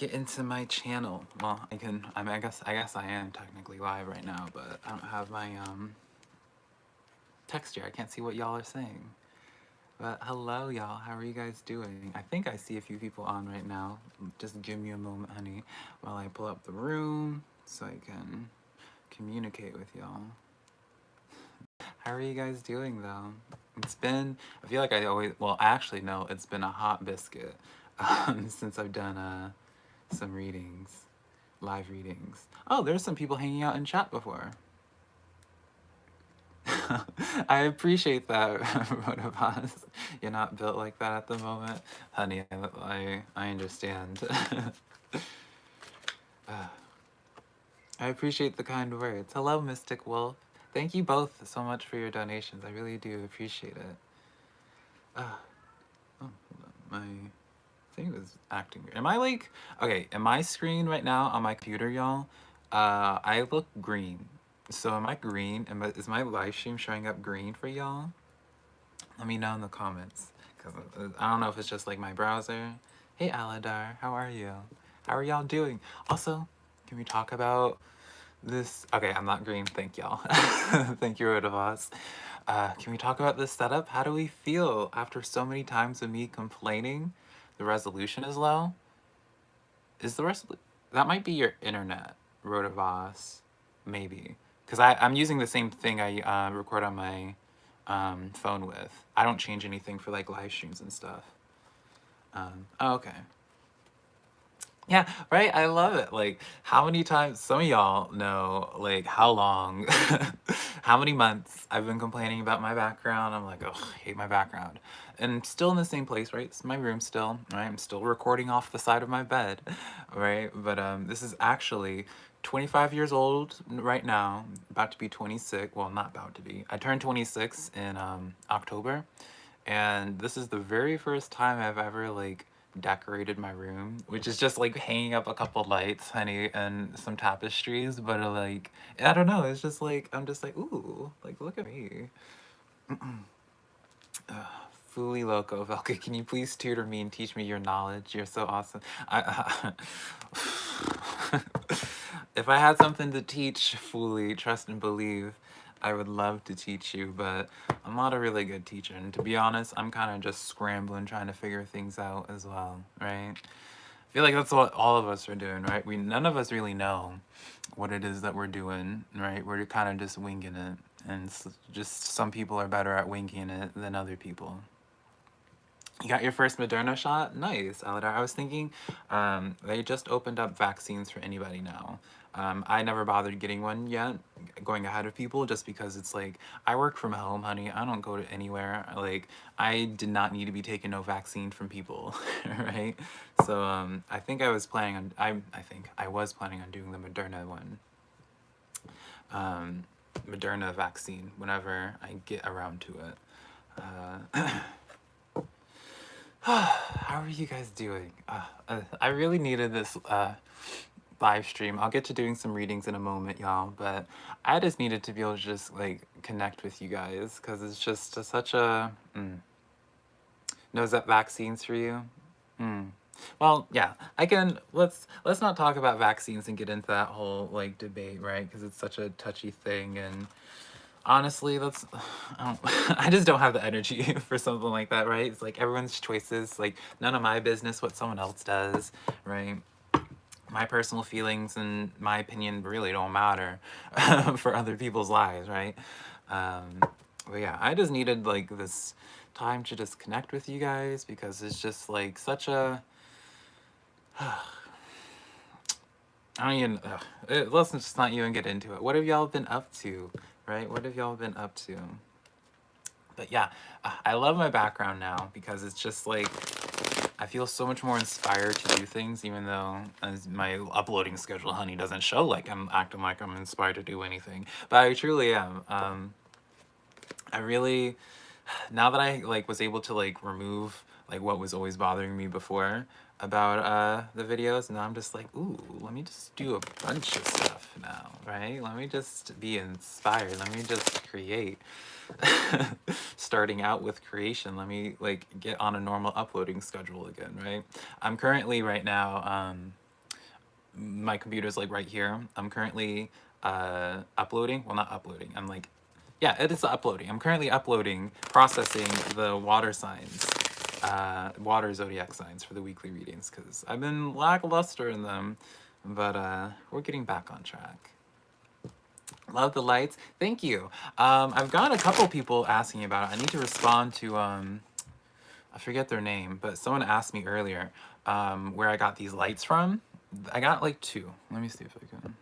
get into my channel. Well, I mean, I guess I am technically live right now, but I don't have my text here. I can't see what y'all are saying. But hello, y'all. How are you guys doing? I think I see a few people on right now. Just give me a moment, honey, while I pull up the room so I can communicate with y'all. How are you guys doing, though? It's been, I feel like I always, well, actually, no, it's been a hot biscuit since I've done some readings, live readings. Oh, there's some people hanging out in chat before. I appreciate that, Rodavos. You're not built like that at the moment. Honey, I understand. I appreciate the kind words. Hello, Mystic Wolf. Thank you both so much for your donations. I really do appreciate it. Oh, hold on. My thing was acting weird. Am I like... Okay, in my screen right now on my computer, y'all, I look green. So am I green? Is my live stream showing up green for y'all? Let me know in the comments. Because I don't know if it's just like my browser. Hey, Aladar. How are you? How are y'all doing? Also, can we talk about this? Okay, I'm not green. Thank y'all. Thank you, Rodavos. Can we talk about this setup? How do we feel after so many times of me complaining the resolution is low? Is the that might be your internet, Rodavos, maybe. Because I'm using the same thing I record on my phone with. I don't change anything for like live streams and stuff. Oh, okay. Yeah, right? I love it. Like, how many times, some of y'all know, like, how long, how many months I've been complaining about my background. I'm like, oh, I hate my background. And I'm still in the same place, right? It's my room still, right? I'm still recording off the side of my bed, right? But this is actually 25 years old right now, about to be 26. Well, not about to be. I turned 26 in October. And this is the very first time I've ever, like, decorated my room, which is just like hanging up a couple lights, honey, and some tapestries. But like, I don't know, it's just like, I'm just like, ooh, like, look at me. Fully loco, Velka, can you please tutor me and teach me your knowledge? You're so awesome. If I had something to teach, fully trust and believe, I would love to teach you, but I'm not a really good teacher. And to be honest, I'm kind of just scrambling, trying to figure things out as well, right? I feel like that's what all of us are doing, right? None of us really know what it is that we're doing, right? We're kind of just winging it. And just some people are better at winging it than other people. You got your first Moderna shot? Nice, Aladar. I was thinking they just opened up vaccines for anybody now. I never bothered getting one yet, going ahead of people, just because it's like, I work from home, honey. I don't go to anywhere. Like, I did not need to be taking no vaccine from people, right? So I think I was planning on, I think I was planning on doing the Moderna one. Moderna vaccine, whenever I get around to it. How are you guys doing? I really needed this live stream. I'll get to doing some readings in a moment, y'all, but I just needed to be able to just like connect with you guys because it's just such a... No, is that vaccines for you? Well, yeah, let's not talk about vaccines and get into that whole like debate, right? Because it's such a touchy thing, and honestly, I just don't have the energy for something like that, right? It's like everyone's choices, like none of my business what someone else does, right? My personal feelings and my opinion really don't matter for other people's lives, right? But yeah, I just needed like this time to just connect with you guys because it's just like such a... I don't even... let's just not even get into it. What have y'all been up to, right? What have y'all been up to? But yeah, I love my background now because it's just like, I feel so much more inspired to do things, even though my uploading schedule, honey, doesn't show like I'm acting like I'm inspired to do anything. But I truly am. I really, now that I like was able to like remove like what was always bothering me before about the videos, now I'm just like, ooh, let me just do a bunch of stuff now, right? Let me just be inspired. Let me just create. Starting out with creation, let me like get on a normal uploading schedule again, right? I'm currently right now my computer's like right here. I'm currently uploading. Well, not uploading. I'm like, yeah, it is uploading. I'm currently uploading, processing the water signs, water zodiac signs for the weekly readings because I've been lackluster in them, but we're getting back on track. Love the lights. Thank you. I've got a couple people asking about it. I need to respond to I forget their name, but someone asked me earlier where I got these lights from. I got like two. Let me see if I can.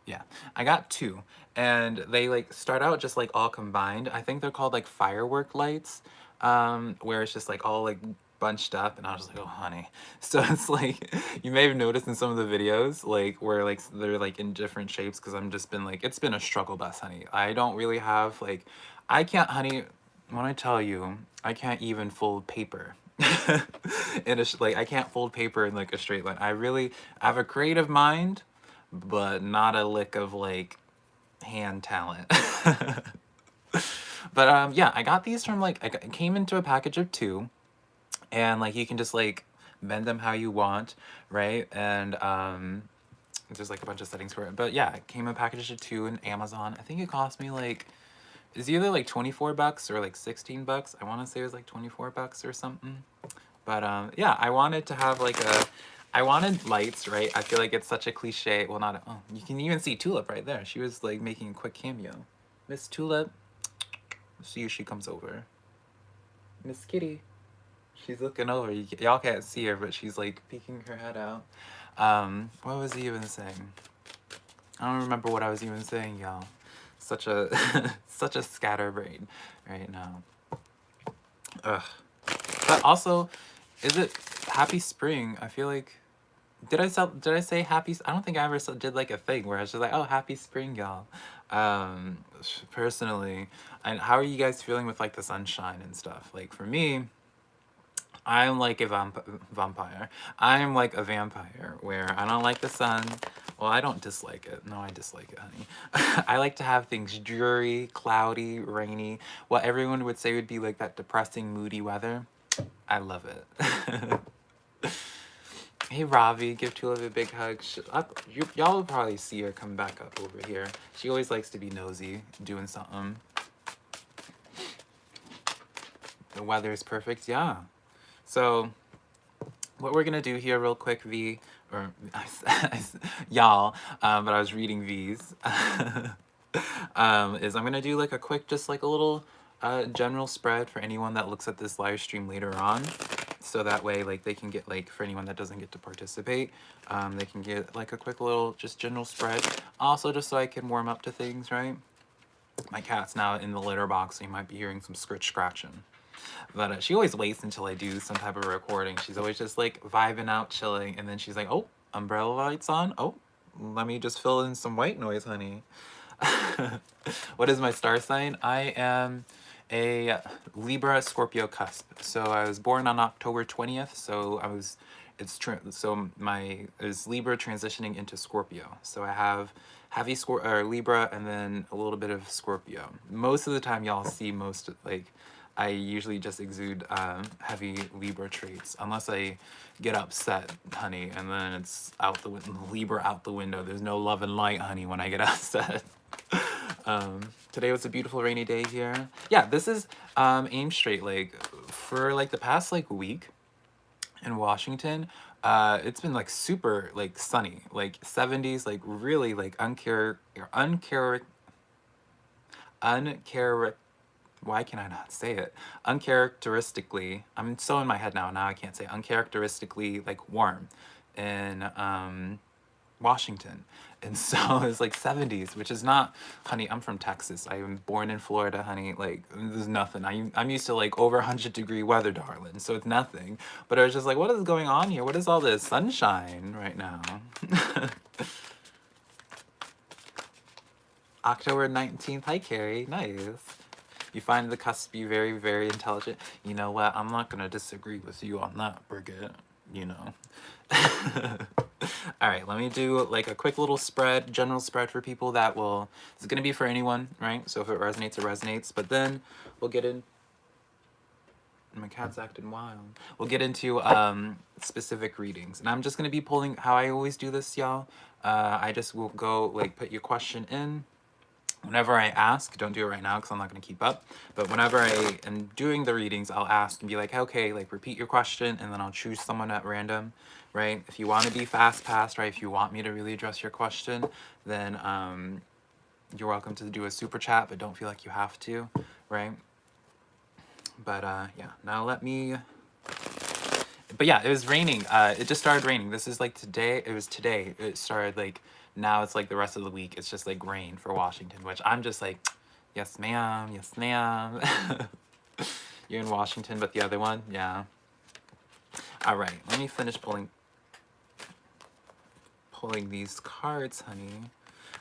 Yeah, I got two, and they like start out just like all combined. I think they're called like firework lights, where it's just like all like bunched up, and I was like, oh honey. So it's like you may have noticed in some of the videos, like where like they're like in different shapes, because I'm just been like it's been a struggle bus, honey. I don't really have like, I can't, honey. When I tell you, I can't even fold paper. In a like I can't fold paper in like a straight line. I have a creative mind, but not a lick of like hand talent. But yeah, I got these from like it came into a package of two, and like you can just like bend them how you want, right? And there's like a bunch of settings for it. But yeah, it came in a package of two in Amazon. I think it cost me like, it's either like 24 bucks or like 16 bucks. I want to say it was like 24 bucks or something. But yeah, I wanted to have like I wanted lights, right? I feel like it's such a cliche. Well, not, oh, you can even see Tulip right there. She was like making a quick cameo. Miss Tulip. See if she comes over. Miss Kitty. She's looking over. Y'all can't see her, but she's like peeking her head out. What was he even saying? I don't remember what I was even saying, y'all. Such a such a scatterbrain right now. Ugh. But also, is it happy spring? I feel like, did I say happy? I don't think I ever did like a thing where I was just like, oh, happy spring, y'all. Personally, and how are you guys feeling with like the sunshine and stuff? Like for me, I'm like a vampire. I'm like a vampire where I don't like the sun. Well, I don't dislike it. No, I dislike it, honey. I like to have things dreary, cloudy, rainy. What everyone would say would be like that depressing, moody weather. I love it. Hey, Ravi, give Tulip a big hug. Y'all will probably see her come back up over here. She always likes to be nosy, doing something. The weather is perfect, yeah. So, what we're gonna do here real quick, V, or y'all, but I was reading V's, is I'm gonna do like a quick, just like a little general spread for anyone that looks at this live stream later on. So that way, like, they can get, like, for anyone that doesn't get to participate, they can get, like, a quick little, just general spread. Also, just so I can warm up to things, right? My cat's now in the litter box, so you might be hearing some scratching. But she always waits until I do some type of recording. She's always just, like, vibing out, chilling, and then she's like, oh, umbrella lights on? Oh, let me just fill in some white noise, honey. What is my star sign? I am a Libra Scorpio cusp. So I was born on October 20th. So I was, is Libra transitioning into Scorpio. So I have heavy Libra and then a little bit of Scorpio. Most of the time y'all see I usually just exude heavy Libra traits, unless I get upset, honey, and then it's Libra out the window. There's no love and light, honey, when I get upset. Today was a beautiful rainy day here. Yeah, this is Aim Straight. Like for like the past like week in Washington, it's been like super like sunny, like 70s, like really like why can I not say it? Uncharacteristically, I'm so in my head now I can't say uncharacteristically like warm in Washington. And so it's like 70s, which is not, honey, I'm from Texas. I am born in Florida, honey. Like, there's nothing. I'm used to like over 100-degree weather, darling. So it's nothing. But I was just like, what is going on here? What is all this sunshine right now? October 19th. Hi, Carrie. Nice. You find the cusp be very, very intelligent. You know what? I'm not going to disagree with you on that, Brigitte. You know. All right, let me do like a quick little spread, general spread for people that will, it's going to be for anyone, right? So if it resonates, it resonates. But then we'll get in. My cat's acting wild. We'll get into specific readings. And I'm just going to be pulling how I always do this, y'all. I just will go, like, put your question in. Whenever I ask, don't do it right now because I'm not going to keep up. But whenever I am doing the readings, I'll ask and be like, okay, like, repeat your question. And then I'll choose someone at random, right? If you want to be fast-paced, right? If you want me to really address your question, then you're welcome to do a super chat, but don't feel like you have to, right? But yeah, now let me... But yeah, it was raining. It just started raining. This is like today. It was today. It started like, now it's like the rest of the week. It's just like rain for Washington, which I'm just like, yes ma'am, yes ma'am. You're in Washington, but the other one, yeah. All right, let me finish pulling these cards, honey.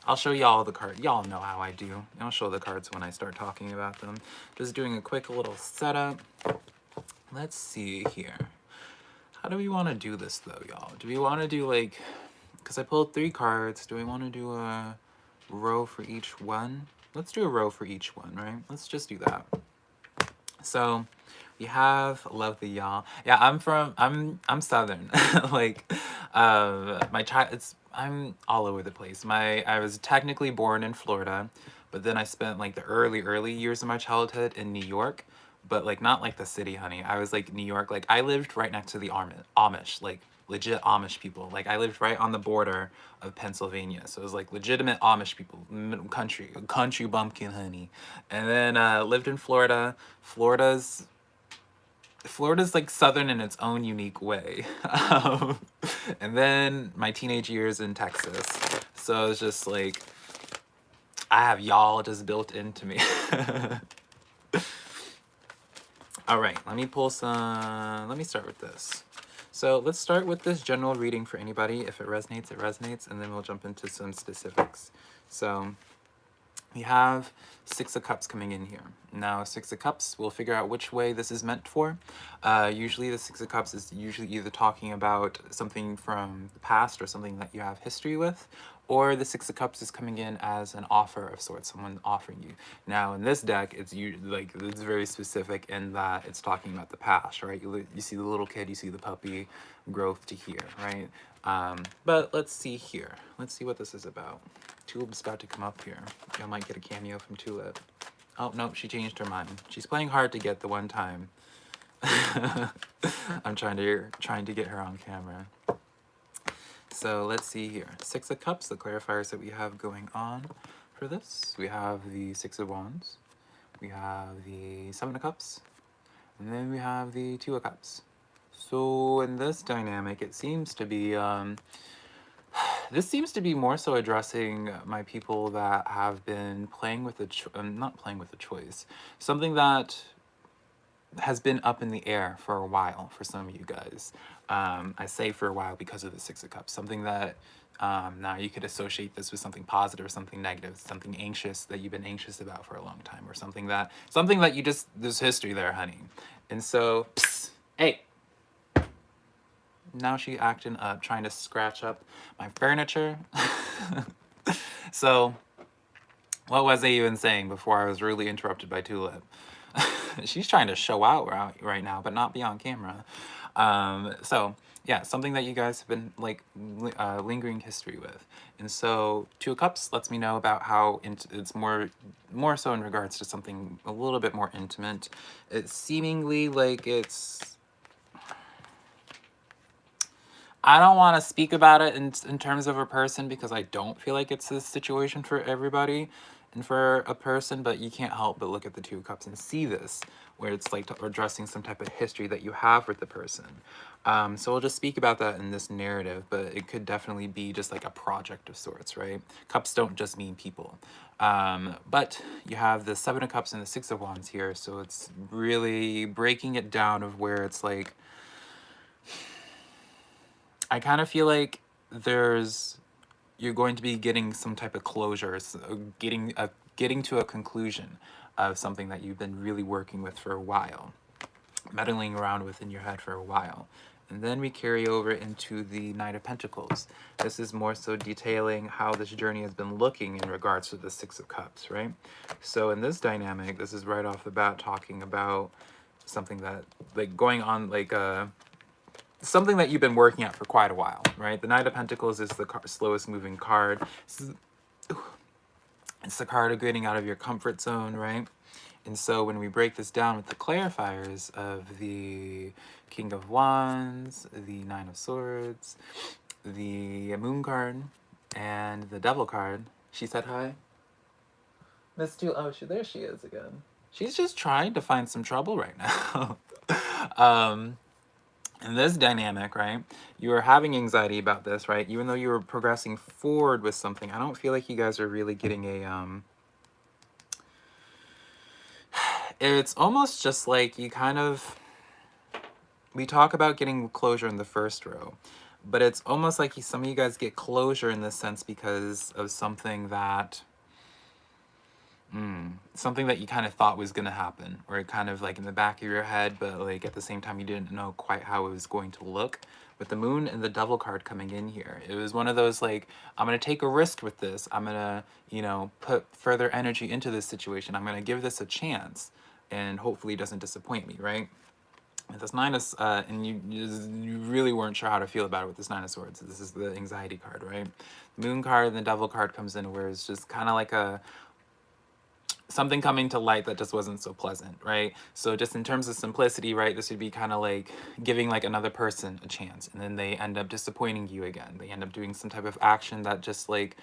I'll show y'all the card. Y'all know how I do. I'll show the cards when I start talking about them. Just doing a quick little setup. Let's see here. How do we want to do this though, y'all? Do we want to do like, because I pulled 3 cards, do we want to do a row for each one? Let's do a row for each one, right? Let's just do that. So we have lovely y'all. Yeah, I'm Southern. Like, I'm all over the place. I was technically born in Florida, but then I spent like the early years of my childhood in New York. But like not like the city, honey. I was like New York. Like I lived right next to the Amish, like legit Amish people. Like I lived right on the border of Pennsylvania, so it was like legitimate Amish people, country bumpkin, honey. And then lived in Florida. Florida's like Southern in its own unique way. And then my teenage years in Texas. So it's just like I have y'all just built into me. All right, let me pull some, let me start with this. So let's start with this general reading for anybody. If it resonates, it resonates, and then we'll jump into some specifics. So we have 6 of Cups coming in here. Now, 6 of Cups, we'll figure out which way this is meant for. Usually the 6 of Cups is usually either talking about something from the past or something that you have history with, or the 6 of Cups is coming in as an offer of sorts, someone offering you. Now, in this deck, it's very specific in that it's talking about the past, right? You see the little kid, you see the puppy growth to here, right? But let's see here. Let's see what this is about. Tulip's about to come up here. I might get a cameo from Tulip. Oh, no, she changed her mind. She's playing hard to get the one time. I'm trying to get her on camera. So let's see here. 6 of Cups, the clarifiers that we have going on for this. We have the 6 of Wands. We have the 7 of Cups. And then we have the 2 of Cups. So in this dynamic, it seems to be... this seems to be more so addressing my people that have been playing with not playing with a choice. Something that has been up in the air for a while for some of you guys. I say for a while because of the 6 of Cups. Something that, now you could associate this with something positive or something negative, something anxious that you've been anxious about for a long time, or something that you just, there's history there, honey. And so, psst, hey. Now she acting up, trying to scratch up my furniture. So, what was I even saying before I was rudely interrupted by Tulip? She's trying to show out right now, but not be on camera. So, yeah, something that you guys have been, like, lingering history with. And so, 2 of Cups lets me know about how it's more so in regards to something a little bit more intimate. It's seemingly like it's... I don't want to speak about it in terms of a person because I don't feel like it's a situation for everybody and for a person, but you can't help but look at the 2 of Cups and see this, where it's like addressing some type of history that you have with the person. So we'll just speak about that in this narrative, but it could definitely be just like a project of sorts, right? Cups don't just mean people. But you have the 7 of Cups and the 6 of Wands here, so it's really breaking it down of where it's like, I kind of feel like you're going to be getting some type of closure, getting to a conclusion of something that you've been really working with for a while, meddling around with in your head for a while. And then we carry over into the Knight of Pentacles. This is more so detailing how this journey has been looking in regards to the 6 of Cups, right? So in this dynamic, this is right off the bat talking about something that, like, going on, like, something that you've been working at for quite a while, right? The Knight of Pentacles is the slowest moving card. It's the card of getting out of your comfort zone, right? And so when we break this down with the clarifiers of the King of Wands, the Nine of Swords, the Moon card, and the Devil card, she said hi. Miss Two, oh, there she is again. She's just trying to find some trouble right now. In this dynamic, right, you are having anxiety about this, right? Even though you were progressing forward with something, I don't feel like you guys are really getting a, it's almost just like you kind of, we talk about getting closure in the first row, but it's almost like some of you guys get closure in this sense because of something that, something that you kind of thought was going to happen, or it kind of like in the back of your head, but like at the same time you didn't know quite how it was going to look. With the Moon and the Devil card coming in here, it was one of those like, I'm going to take a risk with this. I'm going to, you know, put further energy into this situation. I'm going to give this a chance, and hopefully it doesn't disappoint me, right? With this Nine of, and you really weren't sure how to feel about it with this Nine of Swords. This is the anxiety card, right? The Moon card and the Devil card comes in where it's just kind of like a, something coming to light that just wasn't so pleasant, right? So just in terms of simplicity, right, this would be kind of like giving like another person a chance, and then they end up disappointing you again. They end up doing some type of action that just like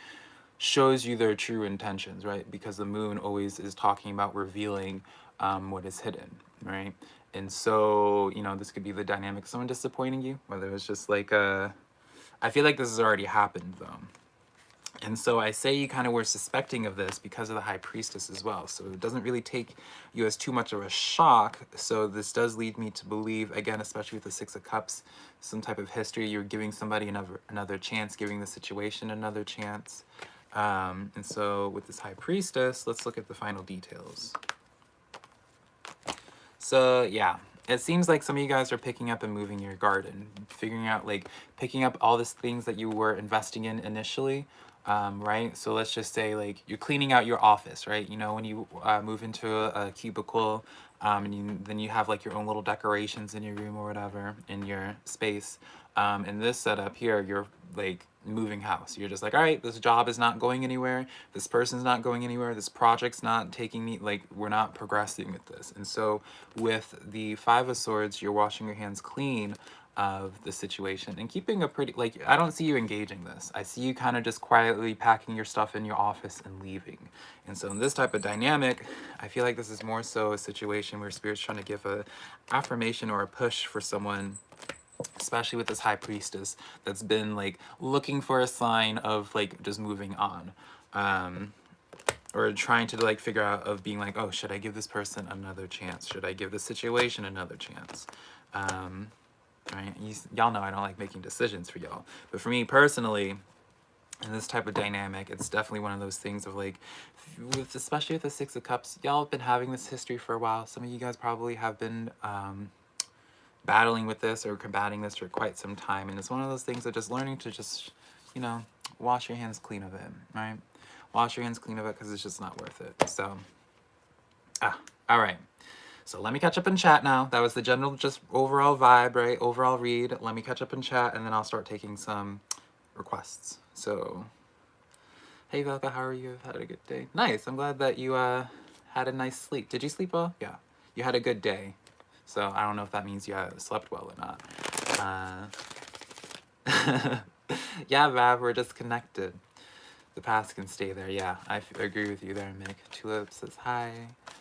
shows you their true intentions, right? Because the Moon always is talking about revealing what is hidden, right? And so, you know, this could be the dynamic of someone disappointing you, whether it's just like I feel like this has already happened though. And so I say you kind of were suspecting of this because of the High Priestess as well. So it doesn't really take you as too much of a shock. So this does lead me to believe, again, especially with the Six of Cups, some type of history. You're giving somebody another chance, giving the situation another chance. And so with this High Priestess, let's look at the final details. So yeah, it seems like some of you guys are picking up and moving your garden, figuring out like picking up all these things that you were investing in initially. Right? So let's just say like you're cleaning out your office, right? You know, when you move into a cubicle, and then you have like your own little decorations in your room or whatever in your space. In this setup here, you're like moving house. You're just like, all right, this job is not going anywhere. This person's not going anywhere. This project's not taking me, like we're not progressing with this. And so with the Five of Swords, you're washing your hands clean of the situation and keeping a pretty, like, I don't see you engaging this. I see you kind of just quietly packing your stuff in your office and leaving. And so in this type of dynamic, I feel like this is more so a situation where Spirit's trying to give a affirmation or a push for someone, especially with this High Priestess that's been like looking for a sign of like just moving on. Or trying to like figure out of being like, oh, should I give this person another chance? Should I give the situation another chance? Right? Y'all know I don't like making decisions for y'all. But for me personally, in this type of dynamic, it's definitely one of those things of like, especially with the Six of Cups, y'all have been having this history for a while. Some of you guys probably have been battling with this or combating this for quite some time. And it's one of those things of just learning to just, you know, wash your hands clean of it, right? Wash your hands clean of it because it's just not worth it. So, all right. So let me catch up in chat now. That was the general, just overall vibe, right? Overall read. Let me catch up in chat, and then I'll start taking some requests. So, hey Velka, how are you? I've had a good day. Nice. I'm glad that you had a nice sleep. Did you sleep well? Yeah. You had a good day. So I don't know if that means you slept well or not. Yeah, Vav, we're just connected. The past can stay there. Yeah, I agree with you there, Mick. Tulip says hi.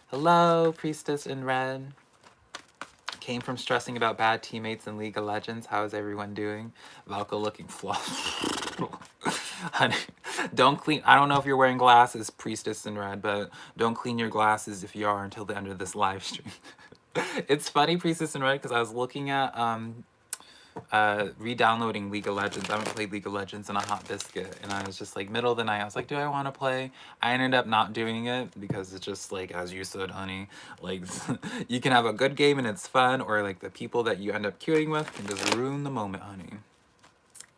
Hello, Priestess in Red. Came from stressing about bad teammates in League of Legends. How is everyone doing? Valka looking flawless. Honey, don't clean. I don't know if you're wearing glasses, Priestess in Red, but don't clean your glasses if you are until the end of this live stream. It's funny, Priestess in Red, because I was looking at re-downloading League of Legends. I haven't played League of Legends in a hot biscuit, and I was just like, middle of the night, I was like, do I want to play? I ended up not doing it because it's just like, as you said, honey, like you can have a good game and it's fun, or like the people that you end up queuing with can just ruin the moment, honey.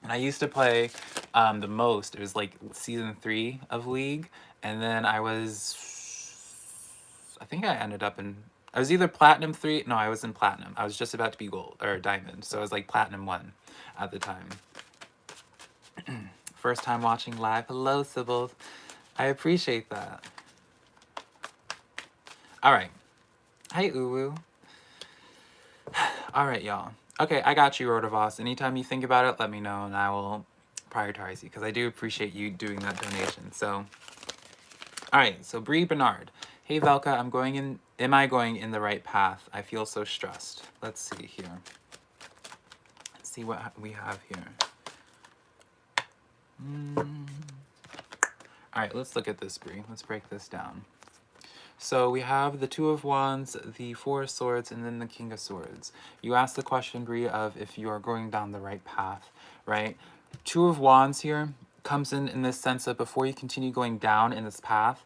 And I used to play the most. It was like season 3 of League, and then I think I ended up in I was either platinum 3. No, I was in platinum. I was just about to be gold or diamond. So I was like platinum 1 at the time. First time watching live. Hello, Sybil. I appreciate that. All right. Hey, Uwu. All right, y'all. Okay, I got you, Rodavos. Anytime you think about it, let me know, and I will prioritize you, because I do appreciate you doing that donation. So, all right, so Bree Bernard. Hey, Velka, am I going in the right path? I feel so stressed. Let's see here. Let's see what we have here. All right, let's look at this, Bree. Let's break this down. So we have the Two of Wands, the Four of Swords, and then the King of Swords. You asked the question, Bree, of if you are going down the right path, right? Two of Wands here comes in this sense of before you continue going down in this path,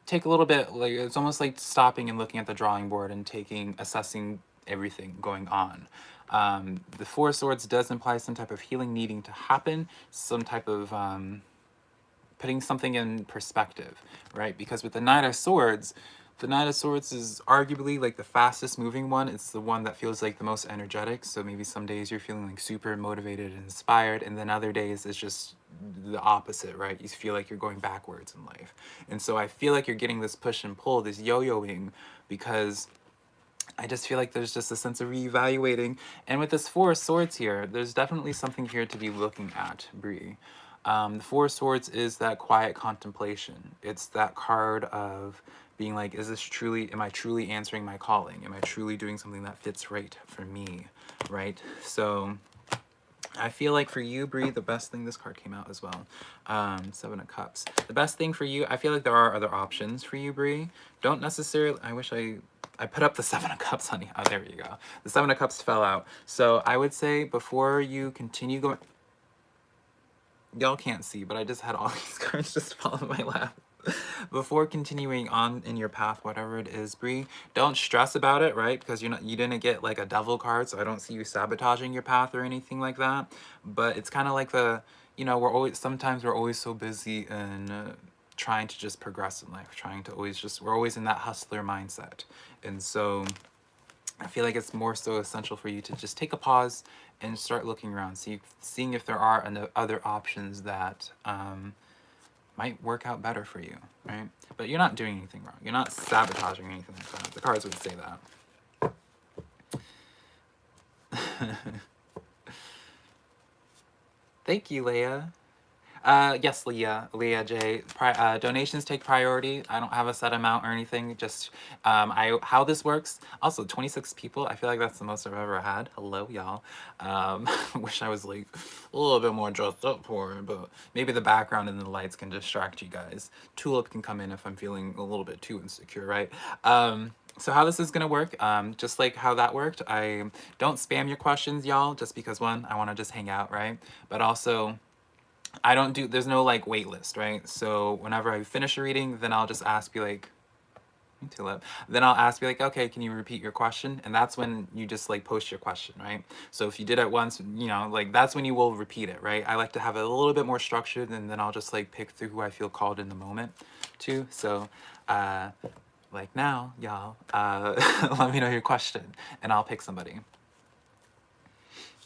take a little bit, like it's almost like stopping and looking at the drawing board and assessing everything going on. The Four of Swords does imply some type of healing needing to happen, some type of putting something in perspective, right? Because with the Knight of Swords is arguably like the fastest moving one. It's the one that feels like the most energetic. So maybe some days you're feeling like super motivated and inspired, and then other days it's just the opposite, right? You feel like you're going backwards in life. And so I feel like you're getting this push and pull, this yo-yoing, because I just feel like there's just a sense of reevaluating. And with this Four of Swords here, there's definitely something here to be looking at, Bree. The Four of Swords is that quiet contemplation. It's that card of being like, am I truly answering my calling? Am I truly doing something that fits right for me, right? So I feel like for you, Bree, the best thing, this card came out as well, Seven of Cups. The best thing for you, I feel like there are other options for you, Bree. Don't necessarily, I wish I put up the Seven of Cups, honey. Oh, there you go. The Seven of Cups fell out. So I would say before you continue going, y'all can't see, but I just had all these cards just fall in my lap. Before continuing on in your path, whatever it is, Bree, don't stress about it, right? Because you didn't get like a devil card, so I don't see you sabotaging your path or anything like that. But it's kind of like sometimes we're always so busy and trying to just progress in life, we're always in that hustler mindset. And so I feel like it's more so essential for you to just take a pause and start looking around, seeing if there are other options that might work out better for you, right? But you're not doing anything wrong. You're not sabotaging anything like that. The cards would say that. Thank you, Leia. Yes, Leah J. Donations take priority. I don't have a set amount or anything. Just how this works. Also, 26 people. I feel like that's the most I've ever had. Hello, y'all. Wish I was like a little bit more dressed up for it, but maybe the background and the lights can distract you guys. Tulip can come in if I'm feeling a little bit too insecure, right? So how this is gonna work, just like how that worked, I don't spam your questions, y'all, just because one, I wanna just hang out, right? But also, there's no like wait list, right? So whenever I finish a reading, then I'll just ask you like, then I'll ask you like, okay, can you repeat your question? And that's when you just like post your question, right? So if you did it once, like that's when you will repeat it, right? I like to have it a little bit more structured, and then I'll just like pick through who I feel called in the moment too. So like now, y'all, let me know your question and I'll pick somebody.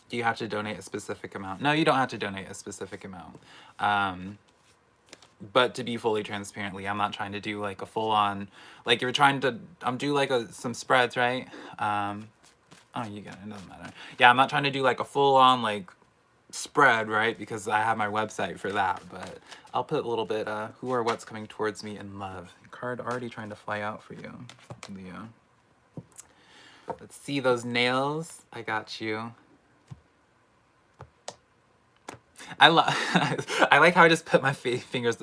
Do you have to donate a specific amount? No, you don't have to donate a specific amount. But to be fully transparently, I'm not trying to do like a full-on, like you're trying to, do like some spreads, right? Oh, you get it, it doesn't matter. Yeah, I'm not trying to do like a full-on like spread, right? Because I have my website for that, but I'll put a little bit, who or what's coming towards me in love. Card already trying to fly out for you, Leo. Let's see those nails. I got you. I like how I just put my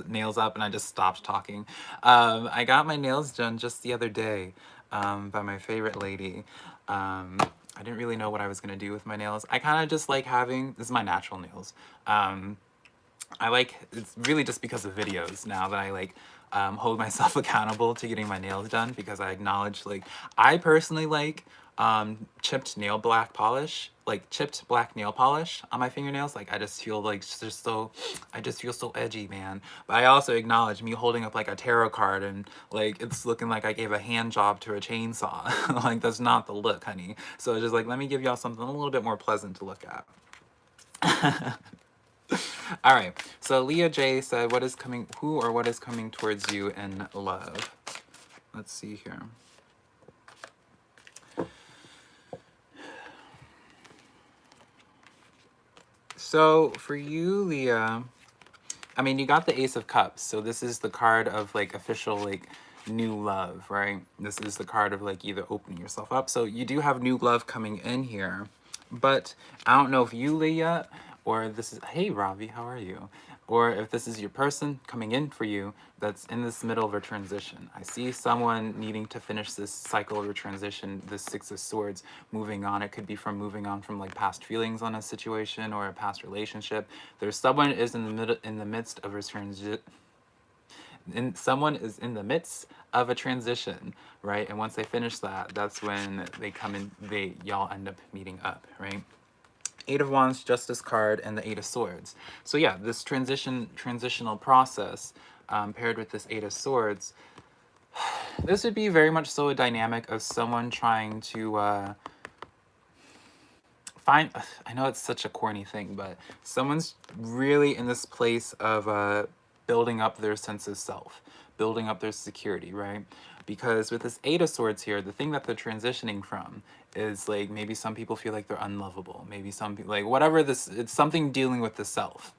nails up and I just stopped talking. I got my nails done just the other day by my favorite lady. I didn't really know what I was gonna do with my nails. I kind of just like this is my natural nails. It's really just because of videos now that I like hold myself accountable to getting my nails done, because I acknowledge, like, I personally like chipped nail black polish, like chipped black nail polish on my fingernails. Like I just feel like just so, I just feel so edgy, man. But I also acknowledge me holding up like a tarot card and like it's looking like I gave a hand job to a chainsaw. Like that's not the look, honey. So it's just like, let me give y'all something a little bit more pleasant to look at. All right. So Leah J said, "What is coming? Who or what is coming towards you in love?" Let's see here. So for you, Leah, I mean, you got the Ace of Cups. So this is the card of like official like new love, right? This is the card of like either opening yourself up. So you do have new love coming in here, but I don't know if you, Leah, or this is, hey Ravi, how are you? Or if this is your person coming in for you that's in this middle of a transition. I see someone needing to finish this cycle of a transition, this Six of Swords, moving on. It could be from moving on from like past feelings on a situation or a past relationship. There's someone is in the midst of a transition. And someone is in the midst of a transition, right? And once they finish that, that's when they come in, y'all end up meeting up, right? Eight of Wands, Justice card, and the Eight of Swords. So yeah, this transitional process paired with this Eight of Swords, this would be very much so a dynamic of someone trying to find, I know it's such a corny thing, but someone's really in this place of building up their sense of self, building up their security, right? Because with this Eight of Swords here, the thing that they're transitioning from is like maybe some people feel like they're unlovable. Maybe some people, like whatever this, it's something dealing with the self,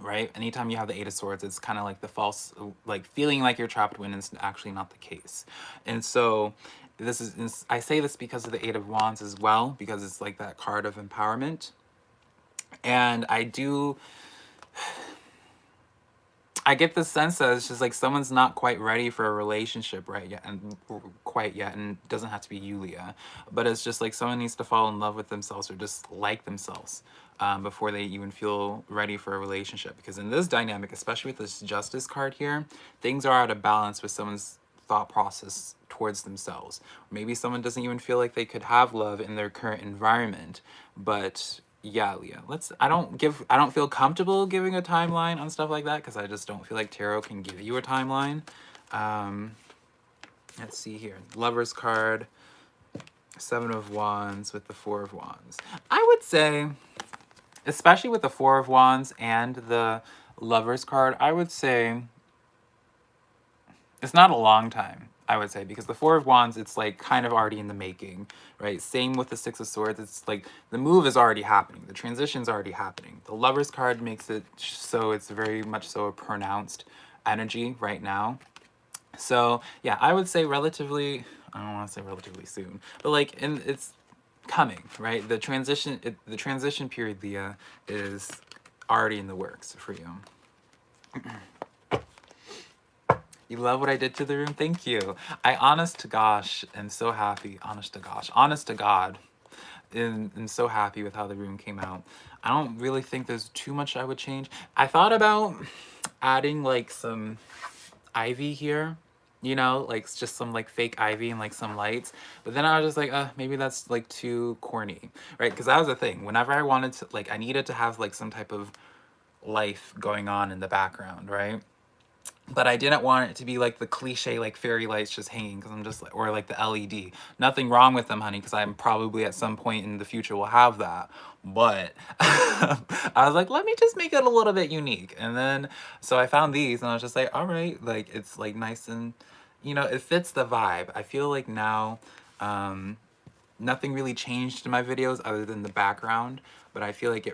right? Anytime you have the Eight of Swords, it's kind of like the false, like feeling like you're trapped when it's actually not the case. And so this is, I say this because of the Eight of Wands as well, because it's like that card of empowerment. And I get the sense that it's just like someone's not quite ready for a relationship right yet, and quite yet, and it doesn't have to be Yulia, but it's just like someone needs to fall in love with themselves or just like themselves before they even feel ready for a relationship. Because in this dynamic, especially with this Justice card here, things are out of balance with someone's thought process towards themselves. Maybe someone doesn't even feel like they could have love in their current environment, but yeah, Leah, I don't feel comfortable giving a timeline on stuff like that because I just don't feel like tarot can give you a timeline. Let's see here. Lover's card, Seven of Wands with the Four of Wands. I would say, especially with the Four of Wands and the Lover's card, I would say it's not a long time, I would say, because the Four of Wands, it's like kind of already in the making, right? Same with the Six of Swords. It's like the move is already happening. The transition's already happening. The Lover's card makes it so it's very much so a pronounced energy right now. So yeah, I would say relatively, I don't want to say relatively soon, but like it's coming, right? The transition period, Leah, is already in the works for you. You love what I did to the room? Thank you. I honest to gosh am so happy. Honest to God. I'm so happy with how the room came out. I don't really think there's too much I would change. I thought about adding like some ivy here, you know, like just some like fake ivy and like some lights. But then I was just like, maybe that's like too corny, right? Because that was the thing. Whenever I wanted to, like, I needed to have like some type of life going on in the background, right? But I didn't want it to be like the cliche, like fairy lights just hanging, because I'm just like, or like the LED. Nothing wrong with them, honey, because I'm probably at some point in the future will have that. But I was like, let me just make it a little bit unique. And then, so I found these and I was just like, all right, like it's like nice and, you know, it fits the vibe. I feel like now, nothing really changed in my videos other than the background, but I feel like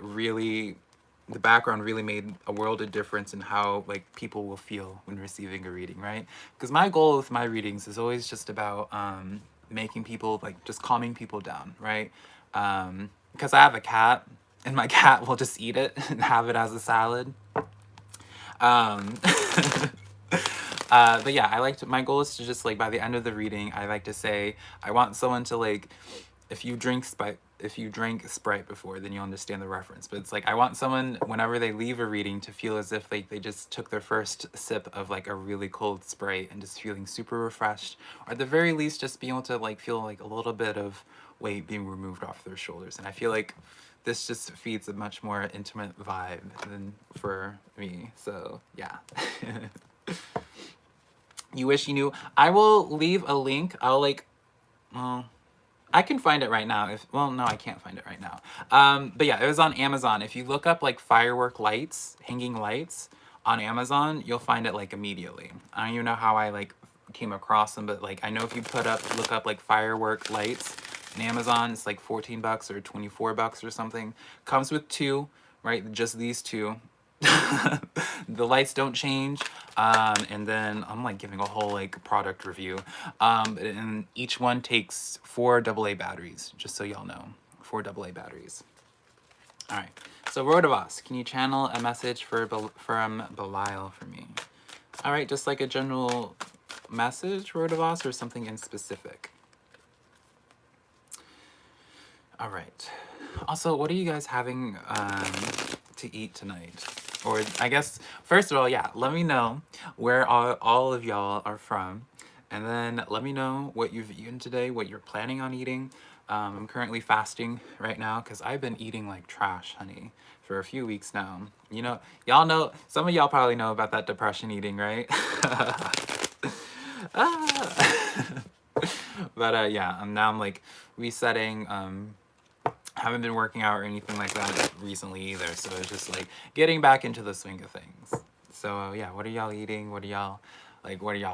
the background really made a world of difference in how like people will feel when receiving a reading, right? Because my goal with my readings is always just about making people, like, just calming people down, right? Because I have a cat and my cat will just eat it and have it as a salad. But yeah, my goal is to just like by the end of the reading, I like to say I want someone to like, if if you drank Sprite before, then you'll understand the reference. But it's like, I want someone, whenever they leave a reading, to feel as if like they just took their first sip of like a really cold Sprite and just feeling super refreshed, or at the very least just being able to like feel like a little bit of weight being removed off their shoulders. And I feel like this just feeds a much more intimate vibe than for me. So yeah. You wish you knew. I will leave a link. I'll like, well, I can find it right now. If, well, no, I can't find it right now. But yeah, it was on Amazon. If you look up like firework lights, hanging lights on Amazon, you'll find it like immediately. I don't even know how I like came across them, but like I know if you look up like firework lights on Amazon, it's like 14 bucks or 24 bucks or something. Comes with two, right? Just these two. The lights don't change. And then I'm like giving a whole like product review. And each one takes 4 AA batteries, just so y'all know. 4 AA batteries. All right. So Rodavos, can you channel a message from Belial for me? All right, just like a general message, Rodavos, or something in specific? All right. Also, what are you guys having to eat tonight? Or I guess, first of all, yeah, let me know where all of y'all are from. And then let me know what you've eaten today, what you're planning on eating. I'm currently fasting right now because I've been eating like trash, honey, for a few weeks now. You know, y'all know, some of y'all probably know about that depression eating, right? But yeah, now I'm like resetting. Haven't been working out or anything like that recently either, so it's just like getting back into the swing of things. So yeah, what are y'all eating? What are y'all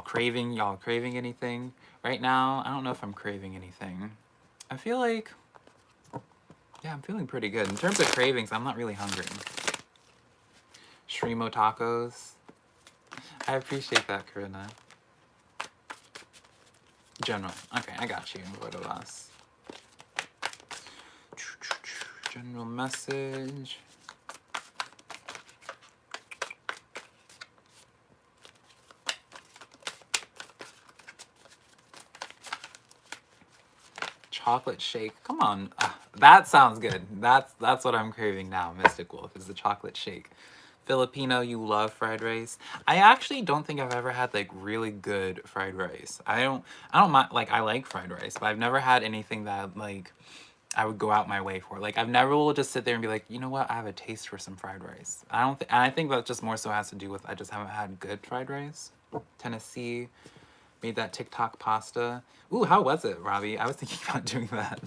craving? Y'all craving anything right now? I don't know if I'm craving anything. I feel like, yeah, I'm feeling pretty good. In terms of cravings, I'm not really hungry. Shrimo tacos. I appreciate that, Karina. General. Okay, I got you. What of us? General message. Chocolate shake. Come on. That sounds good. That's what I'm craving now, Mystic Wolf, is the chocolate shake. Filipino, you love fried rice. I actually don't think I've ever had like really good fried rice. I don't mind, like I like fried rice, but I've never had anything that like I would go out my way for. Like, I've never will just sit there and be like, you know what, I have a taste for some fried rice. And I think that just more so has to do with I just haven't had good fried rice. Tennessee made that TikTok pasta. Ooh, how was it, Robbie? I was thinking about doing that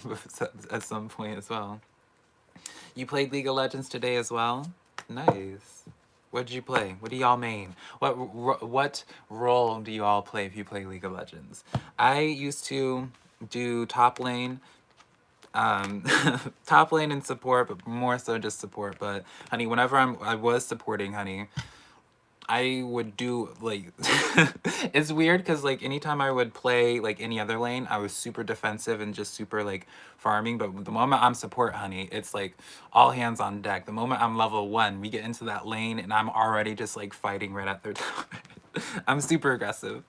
at some point as well. You played League of Legends today as well? Nice. What did you play? What do y'all main? What role do you all play if you play League of Legends? I used to do top lane, top lane and support, but more so just support. But honey, whenever I was supporting, honey, I would do like it's weird because like anytime I would play like any other lane, I was super defensive and just super like farming. But the moment I'm support, honey, it's like all hands on deck. The moment I'm level 1, we get into that lane and I'm already just like fighting right at their tower. I'm super aggressive.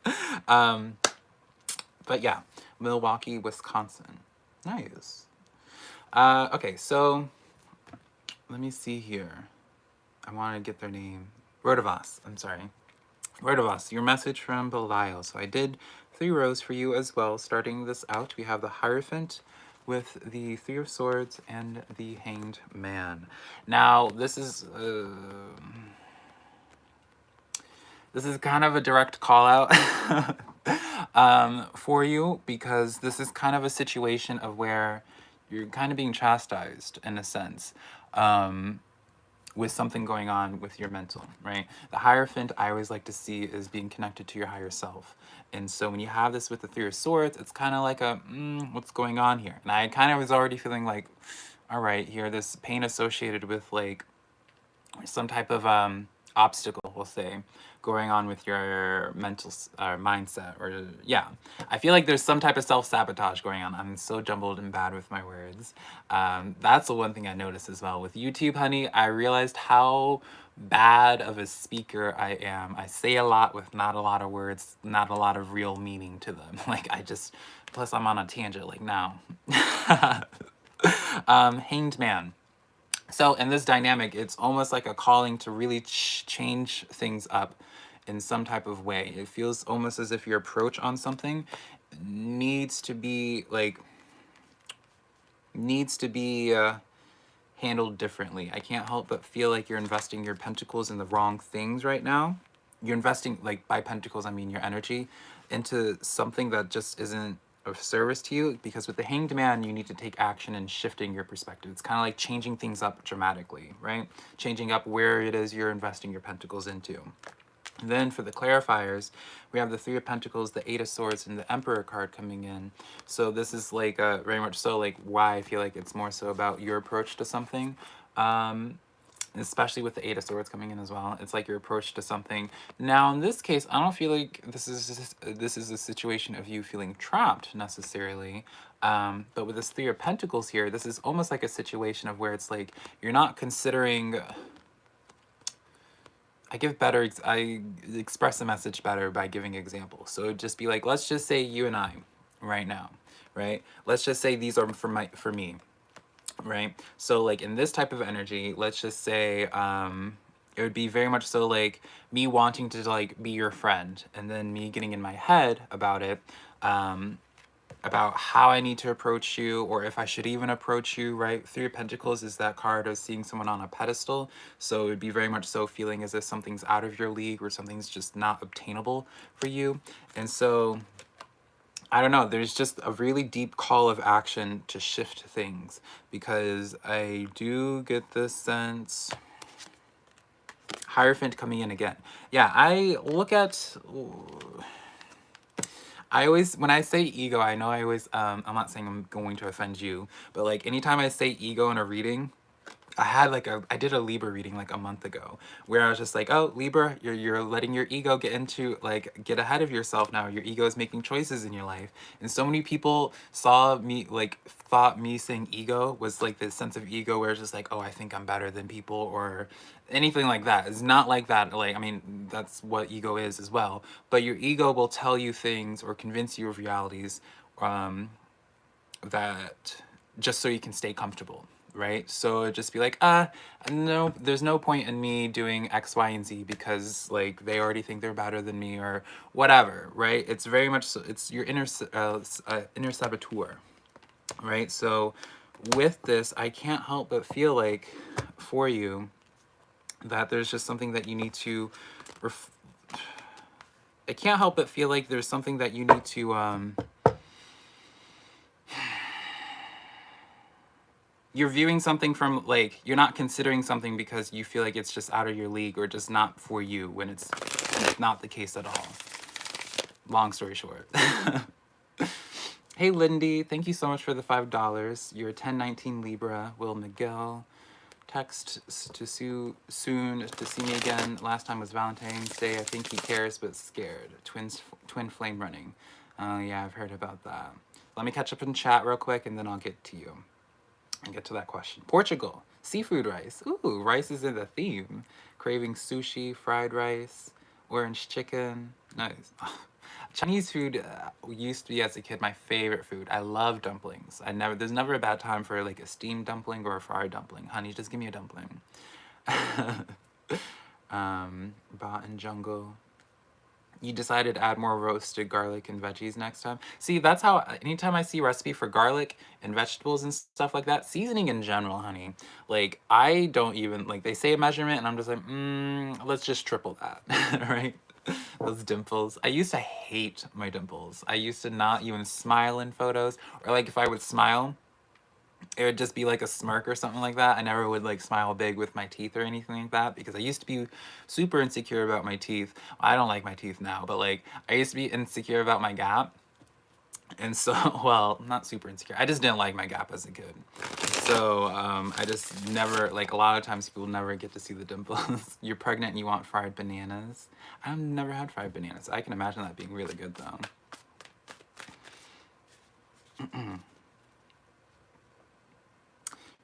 But yeah, Milwaukee, Wisconsin. Nice. Okay, so let me see here. I want to get their name. Rodavos, I'm sorry. Rodavos, your message from Belial. So I did 3 rows for you as well. Starting this out, we have the Hierophant with the 3 of Swords and the Hanged Man. Now, this is kind of a direct call out for you, because this is kind of a situation of where you're kind of being chastised in a sense. With something going on with your mental, right? The Hierophant, I always like to see as being connected to your higher self. And so when you have this with the 3 of Swords, it's kind of like a, what's going on here? And I kind of was already feeling like, all right, here, this pain associated with like some type of obstacle, we'll say, going on with your mental mindset, or yeah, I feel like there's some type of self-sabotage going on. I'm so jumbled and bad with my words. That's the one thing I noticed as well with YouTube, honey. I realized how bad of a speaker I am. I say a lot with not a lot of words, not a lot of real meaning to them. Like, plus I'm on a tangent like now. Hanged Man. So in this dynamic, it's almost like a calling to really change things up in some type of way. It feels almost as if your approach on something needs to be like handled differently. I can't help but feel like you're investing your pentacles in the wrong things right now. You're investing, like, by pentacles I mean your energy, into something that just isn't of service to you, because with the Hanged Man you need to take action and shifting your perspective. It's kind of like changing things up dramatically, right? Changing up where it is you're investing your pentacles into. And then for the clarifiers, we have the Three of Pentacles, the Eight of Swords, and the Emperor card coming in. So this is like very much so like why I feel like it's more so about your approach to something. Especially with the Eight of Swords coming in as well. It's like your approach to something. Now, in this case, I don't feel like this is a situation of you feeling trapped necessarily. But with this Three of Pentacles here, this is almost like a situation of where it's like you're not considering. I express the message better by giving examples. So it'd just be like, let's just say you and I right now, right? Let's just say these are for me, right? So like in this type of energy, let's just say it would be very much so like me wanting to like be your friend, and then me getting in my head about it, about how I need to approach you, or if I should even approach you, right? Three of Pentacles is that card of seeing someone on a pedestal. So it would be very much so feeling as if something's out of your league or something's just not obtainable for you. And so, I don't know, there's just a really deep call of action to shift things, because I do get this sense. Hierophant coming in again. Yeah, I look at... I always, when I say ego, I know I always, I'm not saying I'm going to offend you, but like anytime I say ego in a reading, I did a Libra reading like a month ago where I was just like, oh, Libra, you're letting your ego get ahead of yourself now. Your ego is making choices in your life. And so many people thought me saying ego was like this sense of ego where it's just like, oh, I think I'm better than people or anything like that. It's not like that. Like, I mean, that's what ego is as well. But your ego will tell you things or convince you of realities that just so you can stay comfortable, right? So just be like, no, there's no point in me doing X, Y, and Z because like they already think they're better than me or whatever, right? It's very much so, it's your inner saboteur, right? So with this, I can't help but feel like for you that there's just something that you need to I can't help but feel like there's something that you need to you're viewing something from like, you're not considering something because you feel like it's just out of your league or just not for you when it's not the case at all. Long story short. Hey Lindy, thank you so much for the $5. You're a 1019 Libra. Will Miguel text to soon to see me again. Last time was Valentine's Day. I think he cares but scared. Twin flame running. Oh yeah, I've heard about that. Let me catch up in chat real quick and then I'll get to you. And get to that question. Portugal, seafood rice. Ooh, rice is in the theme. Craving sushi, fried rice, orange chicken. Nice. Chinese food used to be as a kid my favorite food. I love dumplings. There's never a bad time for like a steamed dumpling or a fried dumpling. Honey, just give me a dumpling. Bot and Jungle. You decided to add more roasted garlic and veggies next time. See, that's how, anytime I see a recipe for garlic and vegetables and stuff like that, seasoning in general, honey, like, I don't even, like, they say a measurement and I'm just like, let's just triple that, right? Those dimples. I used to hate my dimples. I used to not even smile in photos, or like if I would smile, it would just be like a smirk or something like that. I never would like smile big with my teeth or anything like that because I used to be super insecure about my teeth. I don't like my teeth now, but like I used to be insecure about my gap. And so, well, not super insecure. I just didn't like my gap as a kid. So I just never, like a lot of times people never get to see the dimples. You're pregnant and you want fried bananas. I've never had fried bananas. I can imagine that being really good though.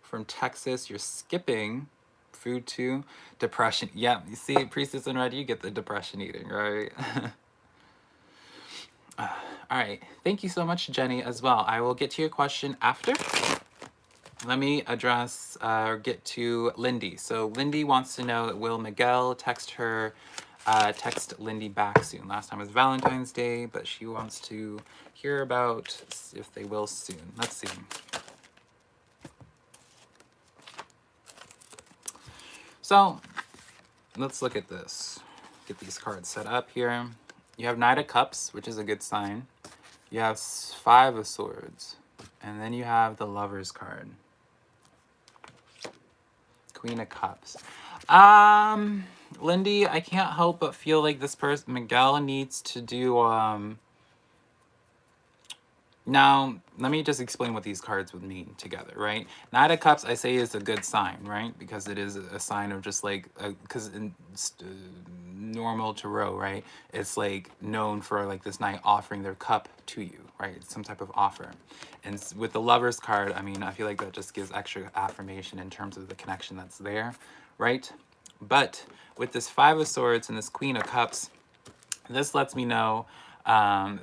From Texas, you're skipping food too. Depression. Yeah, you see, Priestess in Red, you get the depression eating, right? All right. Thank you so much, Jenny, as well. I will get to your question after. let me address or get to Lindy. So Lindy wants to know, will Miguel text Lindy back soon? Last time was Valentine's Day, but she wants to hear about if they will soon. Let's see. So let's look at this. Get these cards set up here. You have Knight of Cups, which is a good sign. You have Five of Swords. And then you have the Lover's card. Queen of Cups. Lindy, I can't help but feel like this person, Miguel, needs to do, now, let me just explain what these cards would mean together, right? Knight of Cups, I say, is a good sign, right? Because it is a sign of just like, because in normal tarot, right? It's like known for like this knight offering their cup to you, right? It's some type of offer. And with the Lover's card, I mean, I feel like that just gives extra affirmation in terms of the connection that's there, right? But with this Five of Swords and this Queen of Cups, this lets me know,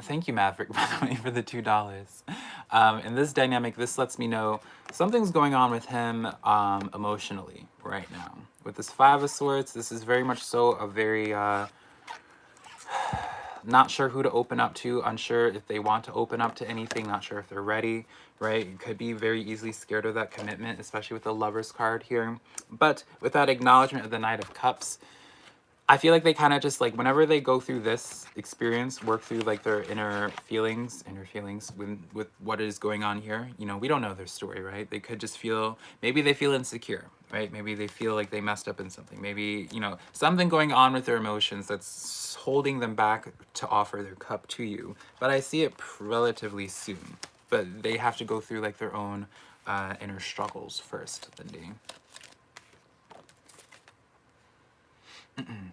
thank you, Maverick, by the way, for the $2. In this dynamic, this lets me know something's going on with him emotionally right now. With this Five of Swords, this is very much so a very, not sure who to open up to, unsure if they want to open up to anything, not sure if they're ready, right? You could be very easily scared of that commitment, especially with the Lover's card here. But with that acknowledgement of the Knight of Cups, I feel like they kind of just like, whenever they go through this experience, work through like their inner feelings with what is going on here, you know, we don't know their story, right? They could just feel, maybe they feel insecure, right? Maybe they feel like they messed up in something. Maybe, you know, something going on with their emotions that's holding them back to offer their cup to you. But I see it relatively soon. But they have to go through like their own inner struggles first, Lindy. From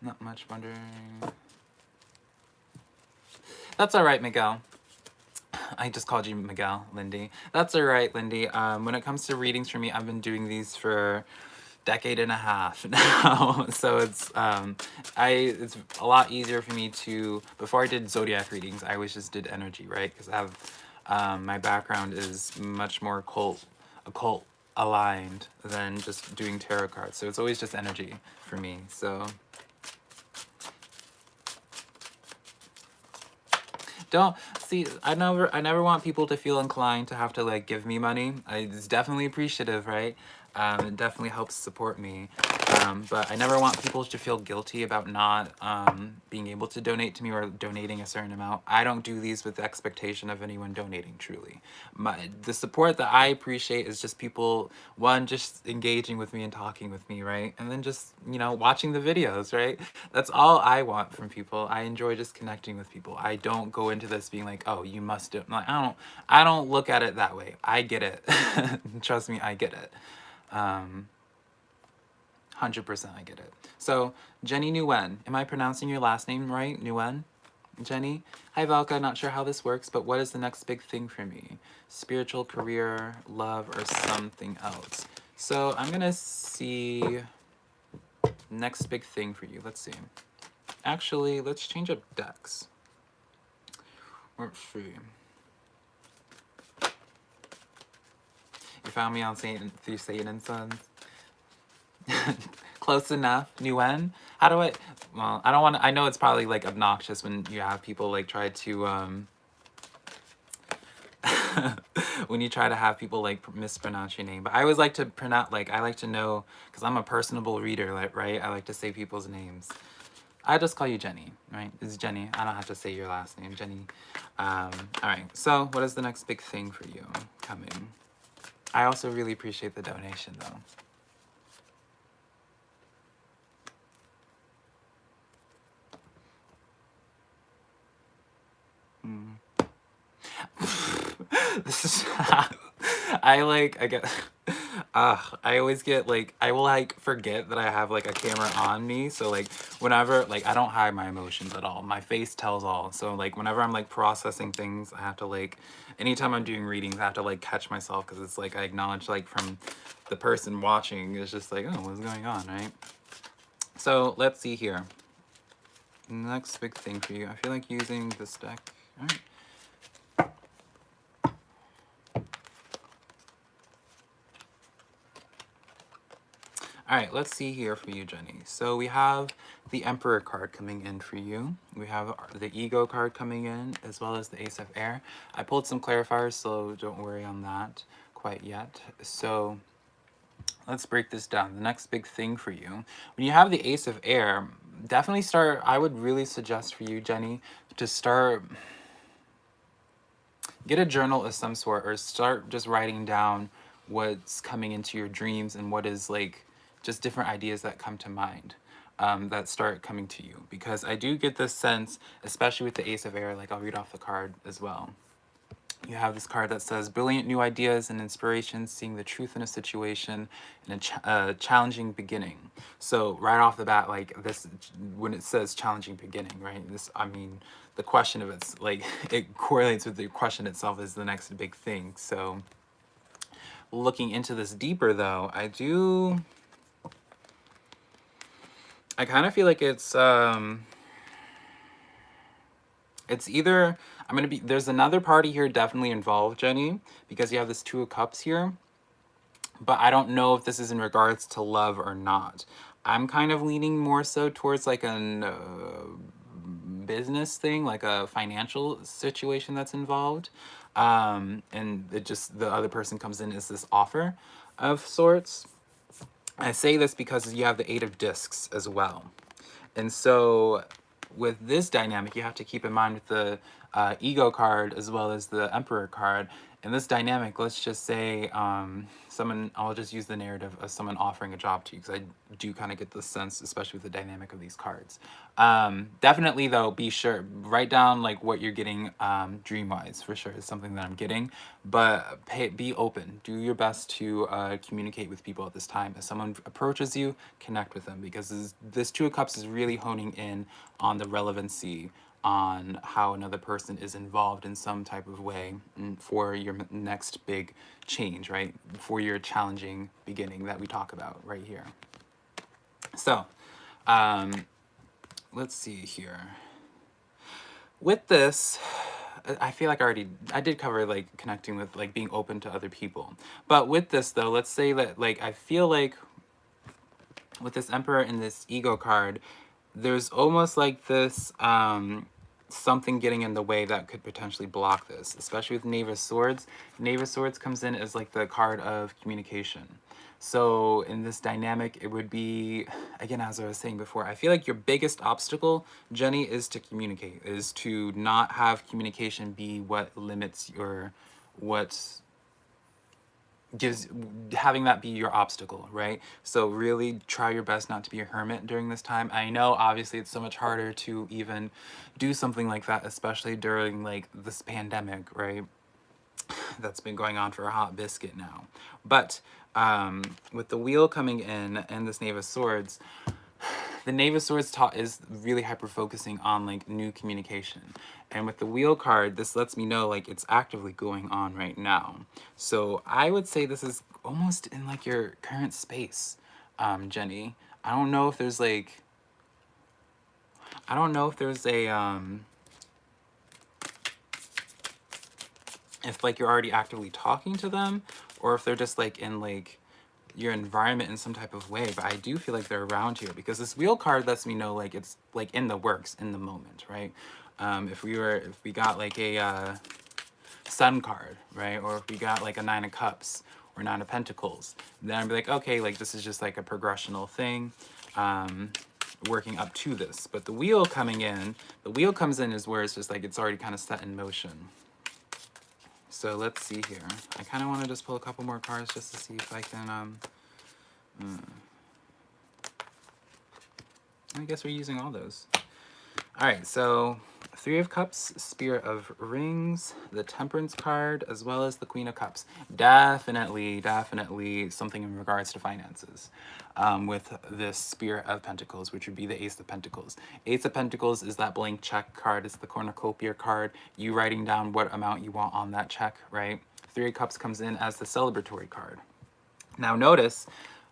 not much wondering. That's all right, Miguel. I just called you Miguel, Lindy. That's all right, Lindy. When it comes to readings for me, I've been doing these for decade and a half now. So it's it's a lot easier for me to, before I did zodiac readings, I always just did energy, right? Because I have my background is much more occult aligned than just doing tarot cards. So it's always just energy for me. So don't see, I never want people to feel inclined to have to like give me money. It's definitely appreciative, right? It definitely helps support me. But I never want people to feel guilty about not being able to donate to me or donating a certain amount. I don't do these with the expectation of anyone donating, truly. The support that I appreciate is just people, one, just engaging with me and talking with me, right? And then just, you know, watching the videos, right? That's all I want from people. I enjoy just connecting with people. I don't go into this being like, oh, you must do, like, I don't look at it that way. I get it. Trust me, I get it. 100% I get it. So, Jenny Nguyen. Am I pronouncing your last name right? Nguyen? Jenny? Hi, Velka. Not sure how this works, but what is the next big thing for me? Spiritual, career, love, or something else? So, I'm going to see next big thing for you. Let's see. Actually, let's change up decks. Let's see. You found me on through Satan and Sons. Close enough. Nguyen. How do I? Well, I don't want to. I know it's probably like obnoxious when you have people like try to when you try to have people like mispronounce your name. But I always like to pronounce, like, I like to know, because I'm a personable reader, like, right? I like to say people's names. I just call you Jenny, right? It's Jenny. I don't have to say your last name, Jenny. All right. So, what is the next big thing for you coming? I also really appreciate the donation, though. This is I always get like, I will like forget that I have like a camera on me, so like whenever, like, I don't hide my emotions at all, my face tells all. So like whenever I'm like processing things, I have to like, anytime I'm doing readings, I have to like catch myself, because it's like I acknowledge like from the person watching, it's just like, oh, what's going on, right? So let's see here. Next big thing for you. I feel like using this deck. All right. All right, let's see here for you, Jenny. So we have the Emperor card coming in for you. We have the Ego card coming in, as well as the Ace of Air. I pulled some clarifiers, so don't worry on that quite yet. So let's break this down. The next big thing for you, when you have the Ace of Air, definitely start, I would really suggest for you, Jenny, to start, get a journal of some sort, or start just writing down what's coming into your dreams and what is like just different ideas that come to mind, that start coming to you. Because I do get this sense, especially with the Ace of Air, like I'll read off the card as well. You have this card that says brilliant new ideas and inspirations, seeing the truth in a situation, and a challenging beginning. So right off the bat, like this, when it says challenging beginning, right? This, I mean, the question of it's like, it correlates with the question itself is the next big thing. So looking into this deeper though, I kind of feel like it's either, there's another party here definitely involved, Jenny, because you have this Two of Cups here, but I don't know if this is in regards to love or not. I'm kind of leaning more so towards like a business thing, like a financial situation that's involved. And it just, the other person comes in as this offer of sorts. I say this because you have the Eight of Discs as well. And so with this dynamic, you have to keep in mind with the Ego card as well as the Emperor card. In this dynamic, let's just say I'll just use the narrative of someone offering a job to you, because I do kind of get this sense, especially with the dynamic of these cards. Definitely though, be sure, write down like what you're getting dream-wise, for sure, is something that I'm getting, but be open. Do your best to communicate with people at this time. If someone approaches you, connect with them, because this Two of Cups is really honing in on the relevancy on how another person is involved in some type of way for your next big change, right? For your challenging beginning that we talk about right here. So, let's see here. With this, I feel like I did cover like connecting with like being open to other people. But with this though, let's say that like I feel like with this Emperor and this Ego card, there's almost like this something getting in the way that could potentially block this, especially with Knave of Swords. Knave of Swords comes in as like the card of communication. So in this dynamic, it would be, again, as I was saying before, I feel like your biggest obstacle, Jenny, is to communicate, is to not have communication be what limits what having that be your obstacle, right? So really try your best not to be a hermit during this time. I know obviously it's so much harder to even do something like that, especially during like this pandemic, right? That's been going on for a hot biscuit now. But with the Wheel coming in and this Knave of Swords, the Knave of Swords is really hyper focusing on like new communication. And with the Wheel card, this lets me know like it's actively going on right now. So I would say this is almost in like your current space, Jenny. I don't know if there's like, I don't know if there's a, if like you're already actively talking to them, or if they're just like in like your environment in some type of way, but I do feel like they're around here, because this Wheel card lets me know like it's like in the works, in the moment, right? If we got like a Sun card, right, or if we got like a Nine of Cups or Nine of Pentacles, then I'd be like, okay, like this is just like a progressional thing, working up to this. But the Wheel coming in, the Wheel comes in is where it's just like it's already kind of set in motion. So let's see here. I kind of want to just pull a couple more cards just to see if I can, I guess we're using all those. All right, so Three of Cups, Spirit of Rings, the Temperance card, as well as the Queen of Cups. Definitely something in regards to finances with this Spirit of Pentacles, which would be the Ace of Pentacles. Ace of Pentacles is that blank check card. It's the cornucopia card. You writing down what amount you want on that check, right? Three of Cups comes in as the celebratory card. Now notice,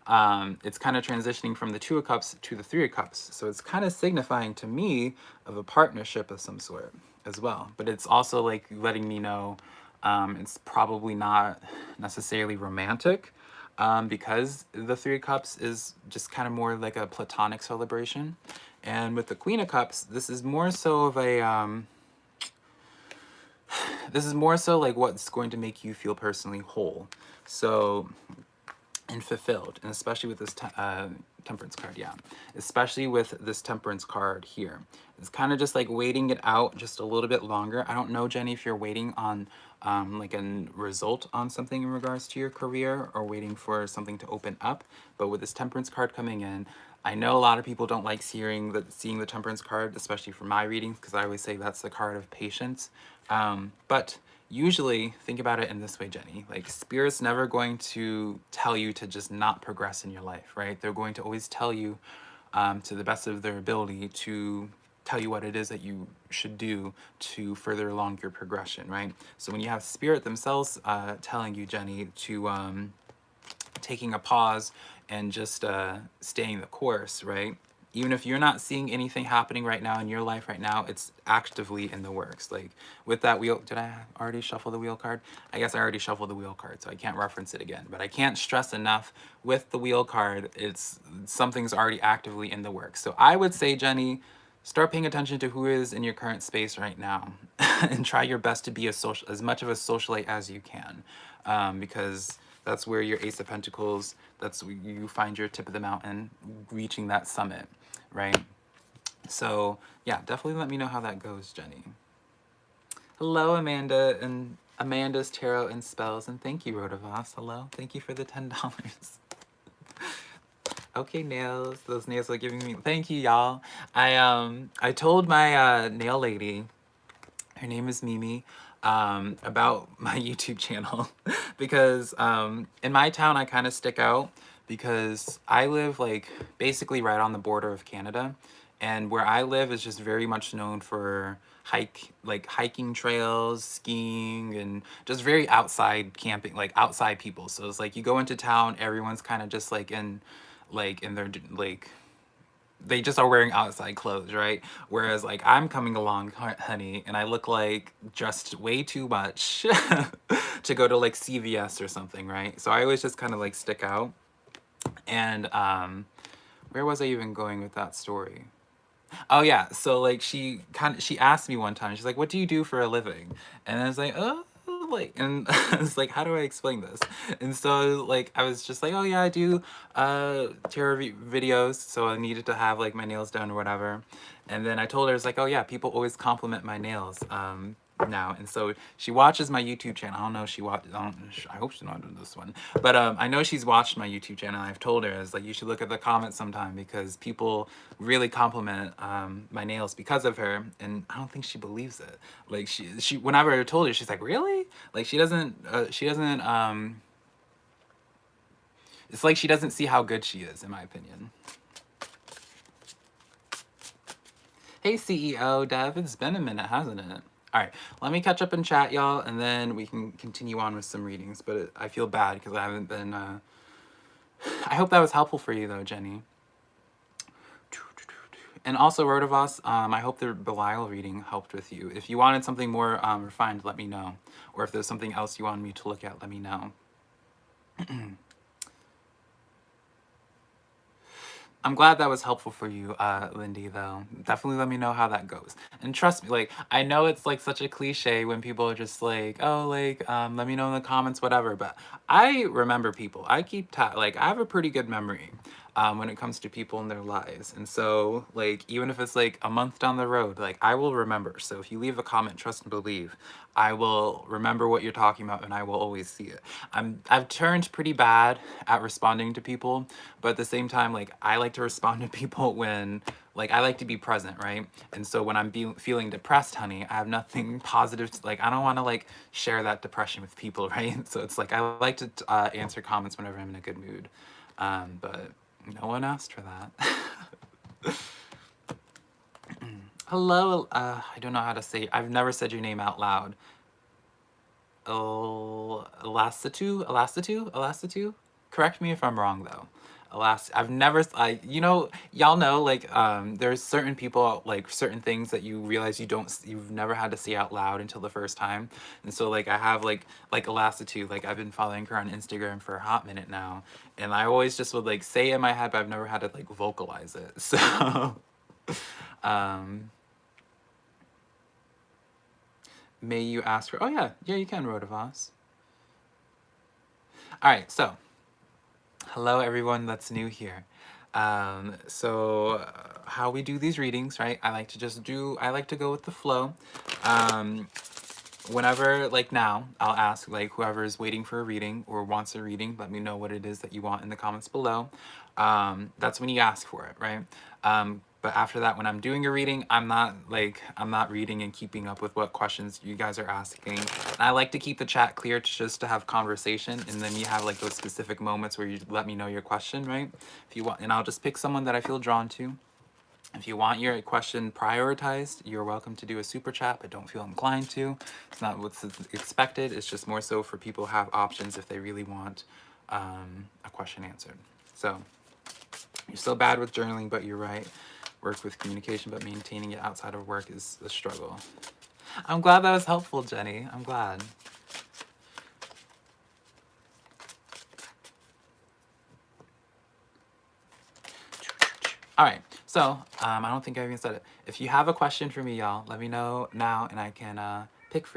it's kind of transitioning from the Two of Cups to the Three of Cups. So it's kind of signifying to me of a partnership of some sort as well. But it's also like letting me know it's probably not necessarily romantic. because the Three of Cups is just kind of more like a platonic celebration. And with the Queen of Cups, this is more so of a, this is more so like what's going to make you feel personally whole. So, and fulfilled, and especially with this temperance card, yeah, especially with this temperance card here, it's kind of just like waiting it out just a little bit longer. I don't know, Jenny, if you're waiting on like a result on something in regards to your career or waiting for something to open up, but with this temperance card coming in, I know a lot of people don't like seeing the temperance card, especially for my readings, because I always say that's the card of patience, but usually, think about it in this way, Jenny. Like, Spirit's never going to tell you to just not progress in your life, right? They're going to always tell you, to the best of their ability, to tell you what it is that you should do to further along your progression, right? So when you have Spirit themselves telling you, Jenny, to taking a pause and just staying the course, right? Even if you're not seeing anything happening right now in your life right now, it's actively in the works. Like with that wheel, did I already shuffle the wheel card? I guess I already shuffled the wheel card, so I can't reference it again. But I can't stress enough with the wheel card, it's something's already actively in the works. So I would say, Jenny, start paying attention to who is in your current space right now and try your best to be as much of a socialite as you can, because that's where your Ace of Pentacles, that's where you find your tip of the mountain, reaching that summit, right? So yeah, definitely let me know how that goes, Jenny. Hello, Amanda, and Amanda's Tarot and Spells, and thank you, Rodavos. Hello, thank you for the $10. Okay, nails. Those nails are giving me. Thank you, y'all. I told my nail lady, her name is Mimi, about my YouTube channel because in my town I kind of stick out because I live like basically right on the border of Canada, and where I live is just very much known for hiking trails, skiing, and just very outside camping, like outside people. So it's like you go into town, everyone's kind of just like in their like they just are wearing outside clothes, right? Whereas like I'm coming along, honey, and I look like just way too much to go to like CVS or something, right? So I always just kind of like stick out. And where was I even going with that story? Oh yeah, so like she asked me one time, she's like, "What do you do for a living?" And I was like, "Oh, like," and I was like, "How do I explain this?" And so like I was just like, "Oh yeah, I do tarot videos, so I needed to have like my nails done or whatever." And then I told her, it's like, "Oh yeah, people always compliment my nails." Now, and so she watches my YouTube channel. I don't know if she watched. I hope she's not doing this one, but I know she's watched my YouTube channel. I've told her, it's like, you should look at the comments sometime because people really compliment my nails because of her, and I don't think she believes it. Like she whenever I told her, she's like, really? Like she doesn't it's like she doesn't see how good she is, in my opinion. Hey CEO Dev, it's been a minute, hasn't it? All right, let me catch up in chat, y'all, and then we can continue on with some readings. But I feel bad because I haven't been. I hope that was helpful for you, though, Jenny. And also, Rodavos, I hope the Belial reading helped with you. If you wanted something more refined, let me know. Or if there's something else you want me to look at, let me know. I'm glad that was helpful for you, Lindy, though. Definitely let me know how that goes. And trust me, like, I know it's like such a cliche when people are just like, oh, like, let me know in the comments, whatever. But I remember people. I like, I have a pretty good memory when it comes to people in their lives. And so, like, even if it's like a month down the road, like, I will remember. So if you leave a comment, trust and believe, I will remember what you're talking about and I will always see it. I've turned pretty bad at responding to people, but at the same time, like, I like to respond to people when, like, I like to be present, right? And so when I'm feeling depressed, honey, I have nothing positive to, like, I don't want to like share that depression with people, right? So it's like I like to answer comments whenever I'm in a good mood, but no one asked for that. Hello, I don't know how to say, I've never said your name out loud. Elastitu? Correct me if I'm wrong, though. Alas, I've never, you know, y'all know, like, there's certain people, like, certain things that you realize you've never had to say out loud until the first time. And so, like, I have, like, Elastitude, like, I've been following her on Instagram for a hot minute now. And I always just would, like, say it in my head, but I've never had to, like, vocalize it. So, um, may you ask for, oh, yeah, you can, Rodavos. All right, so hello, everyone that's new here. How we do these readings, right? I like to go with the flow. Whenever, like now, I'll ask, like, whoever is waiting for a reading or wants a reading, let me know what it is that you want in the comments below. That's when you ask for it, right? But after that, when I'm doing a reading, I'm not reading and keeping up with what questions you guys are asking. And I like to keep the chat clear just to have conversation, and then you have like those specific moments where you let me know your question, right? If you want, and I'll just pick someone that I feel drawn to. If you want your question prioritized, you're welcome to do a super chat, but don't feel inclined to. It's not what's expected. It's just more so for people who have options if they really want a question answered. So you're still bad with journaling, but you're right. Work with communication, but maintaining it outside of work is a struggle. I'm glad that was helpful, Jenny. I'm glad. All right, so I don't think I even said it. If you have a question for me, y'all, let me know now, and I can pick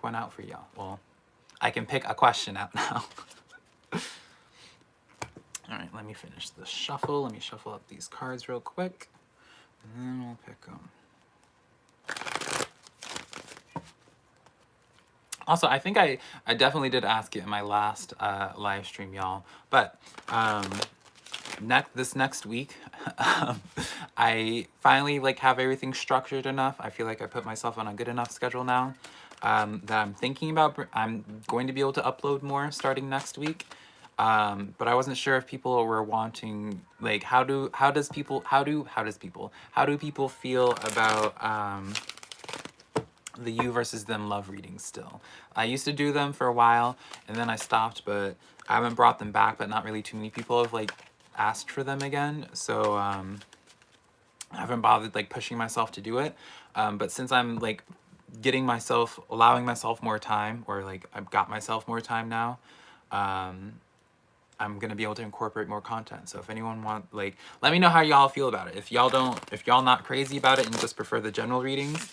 one out for y'all. Well, I can pick a question out now. All right, let me finish the shuffle. Let me shuffle up these cards real quick, and then we'll pick them. Also, I think I definitely did ask it in my last live stream, y'all. But this next week, I finally like have everything structured enough. I feel like I put myself on a good enough schedule now that I'm thinking about. I'm going to be able to upload more starting next week. But I wasn't sure if people were wanting, like, how do people feel about the you versus them love readings still. I used to do them for a while and then I stopped, but I haven't brought them back, but not really too many people have like asked for them again. So I haven't bothered like pushing myself to do it. But since I'm like allowing myself more time, or like I've got myself more time now, I'm gonna be able to incorporate more content. So if anyone let me know how y'all feel about it. If y'all not crazy about it and just prefer the general readings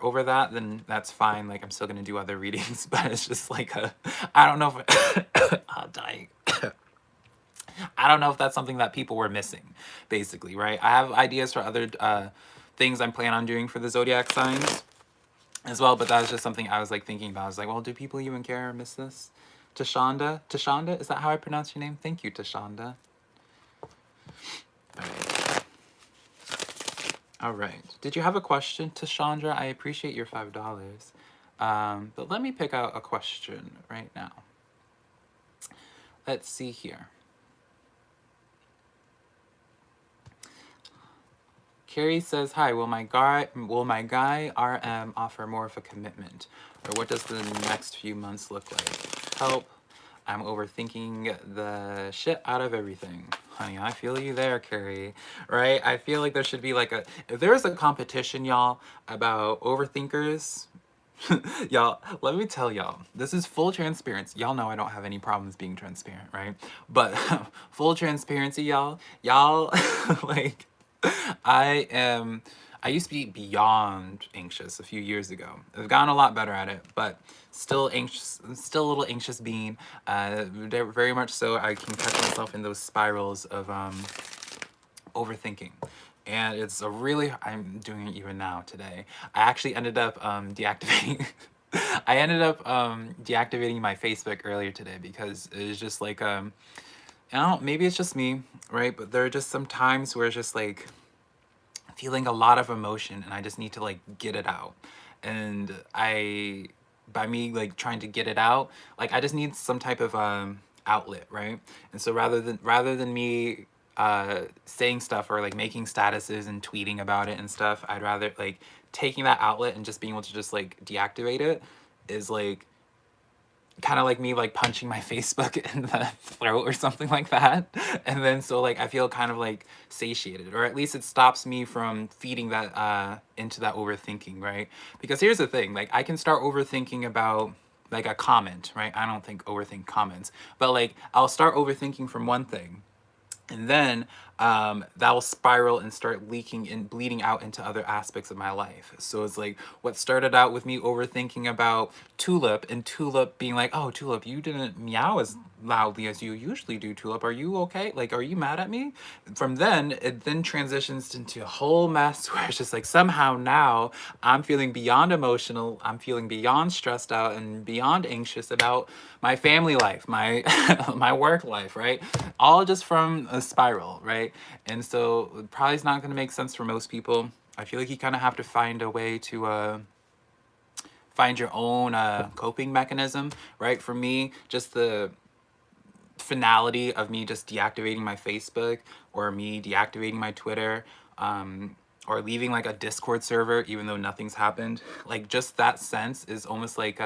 over that, then that's fine. Like I'm still gonna do other readings, but it's just like I don't know if I'm dying. I don't know if that's something that people were missing, basically, right? I have ideas for other things I'm planning on doing for the zodiac signs as well, but that was just something I was like thinking about. I was like, well, do people even care or miss this? Tashonda, is that how I pronounce your name? Thank you, Tashonda. All right. Did you have a question, Tashandra? I appreciate your $5. But let me pick out a question right now. Let's see here. Carrie says, hi, will my guy RM offer more of a commitment? Or what does the next few months look like? Help. I'm overthinking the shit out of everything. Honey, I feel you there, Carrie. Right? I feel like there should be like if there's a competition, y'all, about overthinkers, y'all, let me tell y'all, this is full transparency. Y'all know I don't have any problems being transparent, right? But full transparency, y'all, like, I used to be beyond anxious a few years ago. I've gotten a lot better at it, but still anxious, still a little anxious being. Very much so, I can catch myself in those spirals of overthinking. And it's I'm doing it even now today. I actually ended up deactivating deactivating my Facebook earlier today because it was just like I don't know, maybe it's just me, right? But there are just some times where it's just like feeling a lot of emotion and I just need to like get it out. And by me like trying to get it out, like I just need some type of outlet, right? And so rather than me saying stuff or like making statuses and tweeting about it and stuff, I'd rather like taking that outlet and just being able to just like deactivate it is like kind of like me like punching my Facebook in the throat or something like that. And then so like I feel kind of like satiated, or at least it stops me from feeding that into that overthinking, right? Because here's the thing, like I can start overthinking about like a comment, right? I don't think overthink comments, but like I'll start overthinking from one thing, and then that will spiral and start leaking and bleeding out into other aspects of my life. So it's like what started out with me overthinking about Tulip, and Tulip being like, oh, Tulip, you didn't meow as loudly as you usually do. Tulip, are you okay? Like, are you mad at me? From then, it then transitions into a whole mess where it's just like somehow now I'm feeling beyond emotional, I'm feeling beyond stressed out and beyond anxious about my family life, my my work life, right? All just from a spiral, right? And so it probably is not going to make sense for most people. I feel like you kind of have to find a way to find your own coping mechanism, right? For me, just the finality of me just deactivating my Facebook, or me deactivating my Twitter, or leaving like a Discord server even though nothing's happened. Like just that sense is almost like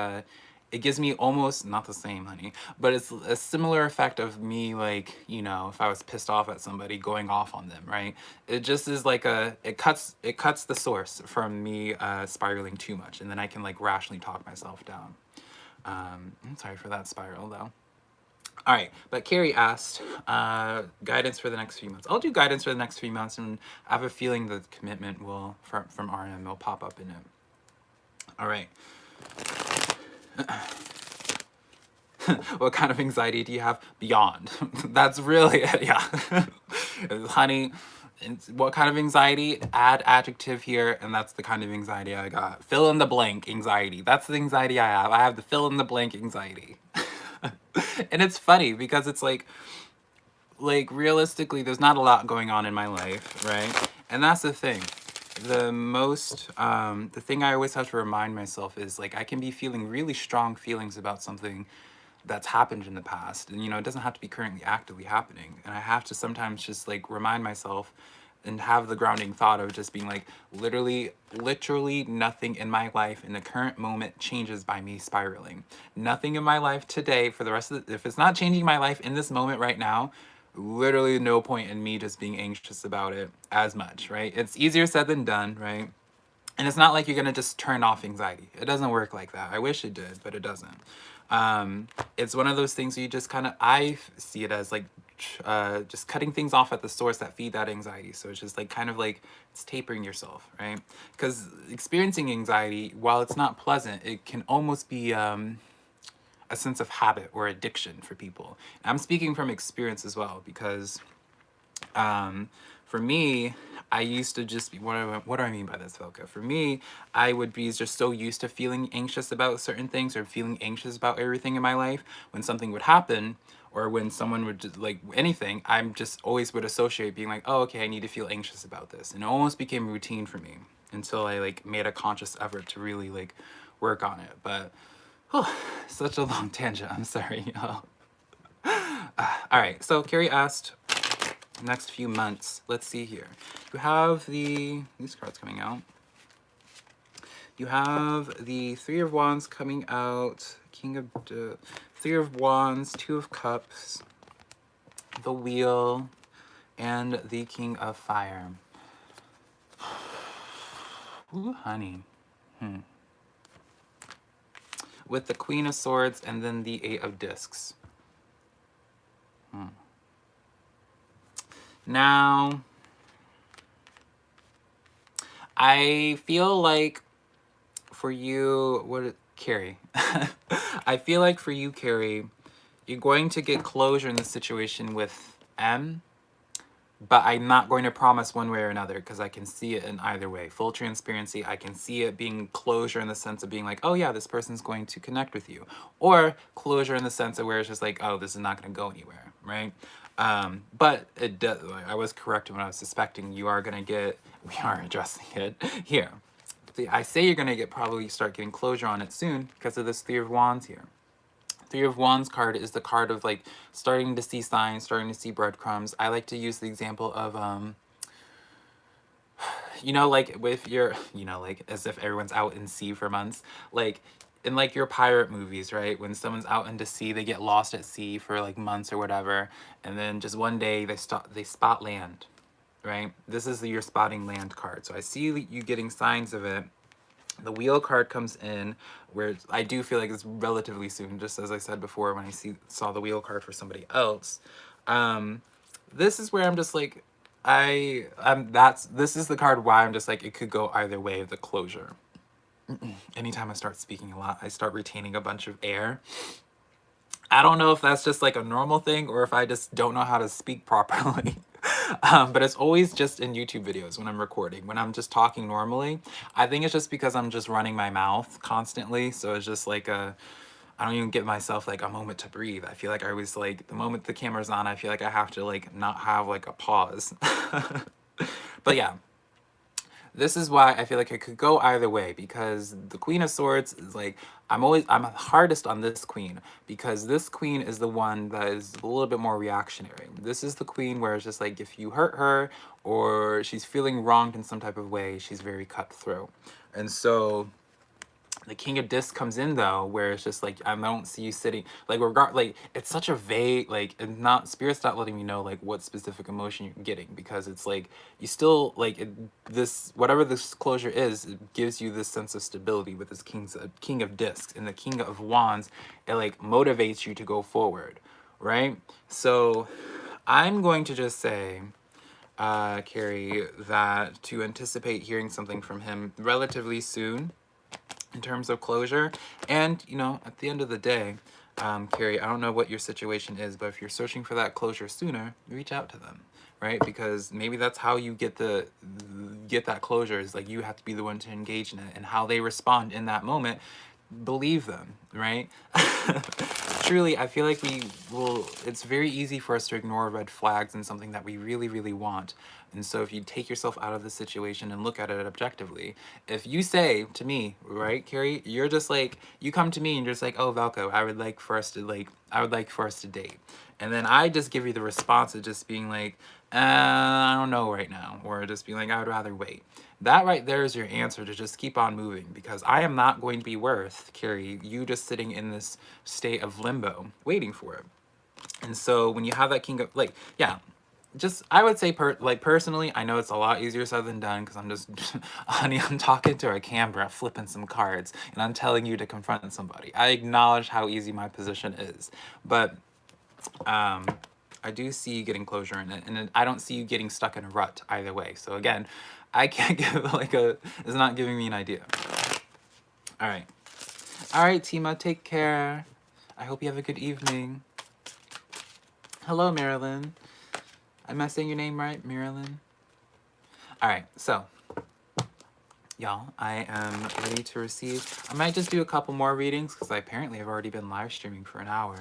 it gives me almost not the same, honey, but it's a similar effect of me, like, you know, if I was pissed off at somebody, going off on them, right? It just is like it cuts the source from me spiraling too much, and then I can like rationally talk myself down. I'm sorry for that spiral though. All right, but Carrie asked guidance for the next few months. I'll do guidance for the next few months, and I have a feeling the commitment will from RM will pop up in it. All right. What kind of anxiety do you have beyond? That's really it, yeah. Honey, what kind of anxiety? Add adjective here, and that's the kind of anxiety I got. Fill in the blank anxiety. That's the anxiety I have. I have the fill in the blank anxiety. And it's funny because it's like realistically there's not a lot going on in my life, right? And that's the thing. The thing I always have to remind myself is like I can be feeling really strong feelings about something that's happened in the past, and you know it doesn't have to be currently actively happening, and I have to sometimes just like remind myself and have the grounding thought of just being like literally nothing in my life in the current moment changes by me spiraling. Nothing in my life today for the rest of the, if it's not changing my life in this moment right now, literally no point in me just being anxious about it as much, right? It's easier said than done, right? And it's not like you're gonna just turn off anxiety. It doesn't work like that. I wish it did, but it doesn't. It's one of those things where you just kind of, see it as like just cutting things off at the source that feed that anxiety. So it's just like kind of like it's tapering yourself, right? Because experiencing anxiety, while it's not pleasant, it can almost be a sense of habit or addiction for people. And I'm speaking from experience as well, because for me, I used to just be, what do I mean by this, Velka? For me, I would be just so used to feeling anxious about certain things, or feeling anxious about everything in my life. When something would happen, or when someone would just, like anything, I'm just always would associate being like, oh, okay, I need to feel anxious about this. And it almost became routine for me until I like made a conscious effort to really like work on it. But, oh, such a long tangent. I'm sorry, y'all. All right, so Carrie asked, next few months. Let's see here. You have these cards coming out. You have the Three of Wands coming out, Three of Wands, Two of Cups, the Wheel, and the King of Fire. Ooh, honey. With the Queen of Swords and then the Eight of Discs. Now, I feel like for you, Carrie? I feel like for you, Carrie, you're going to get closure in this situation with M, but I'm not going to promise one way or another, because I can see it in either way. Full transparency, I can see it being closure in the sense of being like, oh yeah, this person's going to connect with you. Or closure in the sense of where it's just like, oh, this is not going to go anywhere, right? But it does, I was correct when I was suspecting we are addressing it here. I say you're going to probably start getting closure on it soon because of this Three of Wands here. Three of Wands card is the card of like starting to see signs, starting to see breadcrumbs. I like to use the example of, you know, like with your, you know, like as if everyone's out in sea for months. Like in like your pirate movies, right? When someone's out into sea, they get lost at sea for like months or whatever, and then just one day they spot land, right? This is your spotting land card. So I see you getting signs of it. The wheel card comes in, where I do feel like it's relatively soon, just as I said before when I saw the wheel card for somebody else. This is where I'm just like, this is the card why I'm just like, it could go either way of the closure. Anytime I start speaking a lot, I start retaining a bunch of air. I don't know if that's just like a normal thing or if I just don't know how to speak properly. But it's always just in YouTube videos when I'm recording. When I'm just talking normally, I think it's just because I'm just running my mouth constantly. So it's just like I don't even give myself like a moment to breathe. I feel like I was like, the moment the camera's on, I feel like I have to like not have like a pause. But yeah. This is why I feel like it could go either way, because the Queen of Swords is like, I'm hardest on this queen, because this queen is the one that is a little bit more reactionary. This is the queen where it's just like, if you hurt her or she's feeling wronged in some type of way, she's very cutthroat. And so the King of Discs comes in though, where it's just like, I don't see you sitting like, like it's such a vague, like, and not, spirit's not letting me know like what specific emotion you're getting, because it's like you still like this, whatever this closure is, it gives you this sense of stability with this King of Discs and the King of Wands. It like motivates you to go forward, right? So I'm going to just say, Carrie, that to anticipate hearing something from him relatively soon in terms of closure. And, you know, at the end of the day, Carrie, I don't know what your situation is, but if you're searching for that closure sooner, reach out to them, right? Because maybe that's how you get that closure, is like you have to be the one to engage in it, and how they respond in that moment, believe them, right? Truly, I feel like it's very easy for us to ignore red flags in something that we really, really want. And so if you take yourself out of the situation and look at it objectively, if you say to me, right, Carrie, you're just like, you come to me and you're just like, oh, Velco, I would like for us to date. And then I just give you the response of just being like, I don't know right now. Or just being like, I would rather wait. That right there is your answer to just keep on moving, because I am not going to be worth, Carrie, you just sitting in this state of limbo waiting for it. And so when you have that King of, like, yeah, just, I would say, personally, I know it's a lot easier said than done, because I'm just, honey, I'm talking to a camera, flipping some cards, and I'm telling you to confront somebody. I acknowledge how easy my position is, but I do see you getting closure in it, and I don't see you getting stuck in a rut either way. So again, I can't give like it's not giving me an idea. All right, Tima, take care. I hope you have a good evening. Hello, Marilyn. Am I saying your name right, Marilyn? All right, so y'all, I am ready to receive. I might just do a couple more readings, because I apparently have already been live streaming for an hour.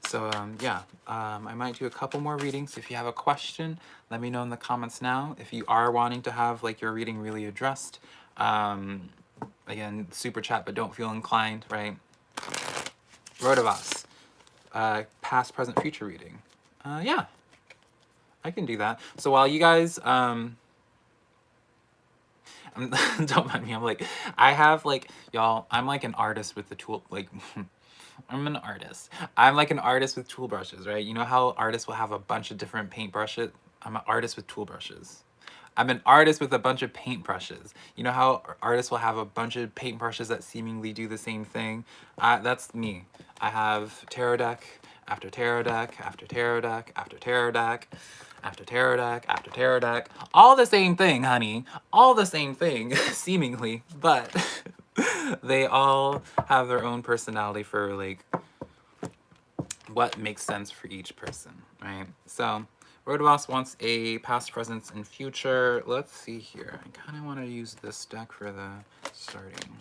So yeah, I might do a couple more readings. If you have a question, let me know in the comments now. If you are wanting to have like your reading really addressed, again, super chat, but don't feel inclined, right? Rodavos, past, present, future reading. Yeah, I can do that. So while you guys, don't mind me, I'm like, I have like, y'all, I'm like an artist with the tool, like, I'm an artist. I'm like an artist with tool brushes, right? You know how artists will have a bunch of different paint brushes? I'm an artist with tool brushes. I'm an artist with a bunch of paint brushes. You know how artists will have a bunch of paint brushes that seemingly do the same thing? That's me. I have tarot deck after tarot deck after tarot deck after tarot deck after tarot deck after tarot deck. All the same thing, honey. All the same thing, seemingly, but they all have their own personality for like what makes sense for each person, right? So Rodavos wants a past, present, and future. Let's see here. I kind of want to use this deck for the starting.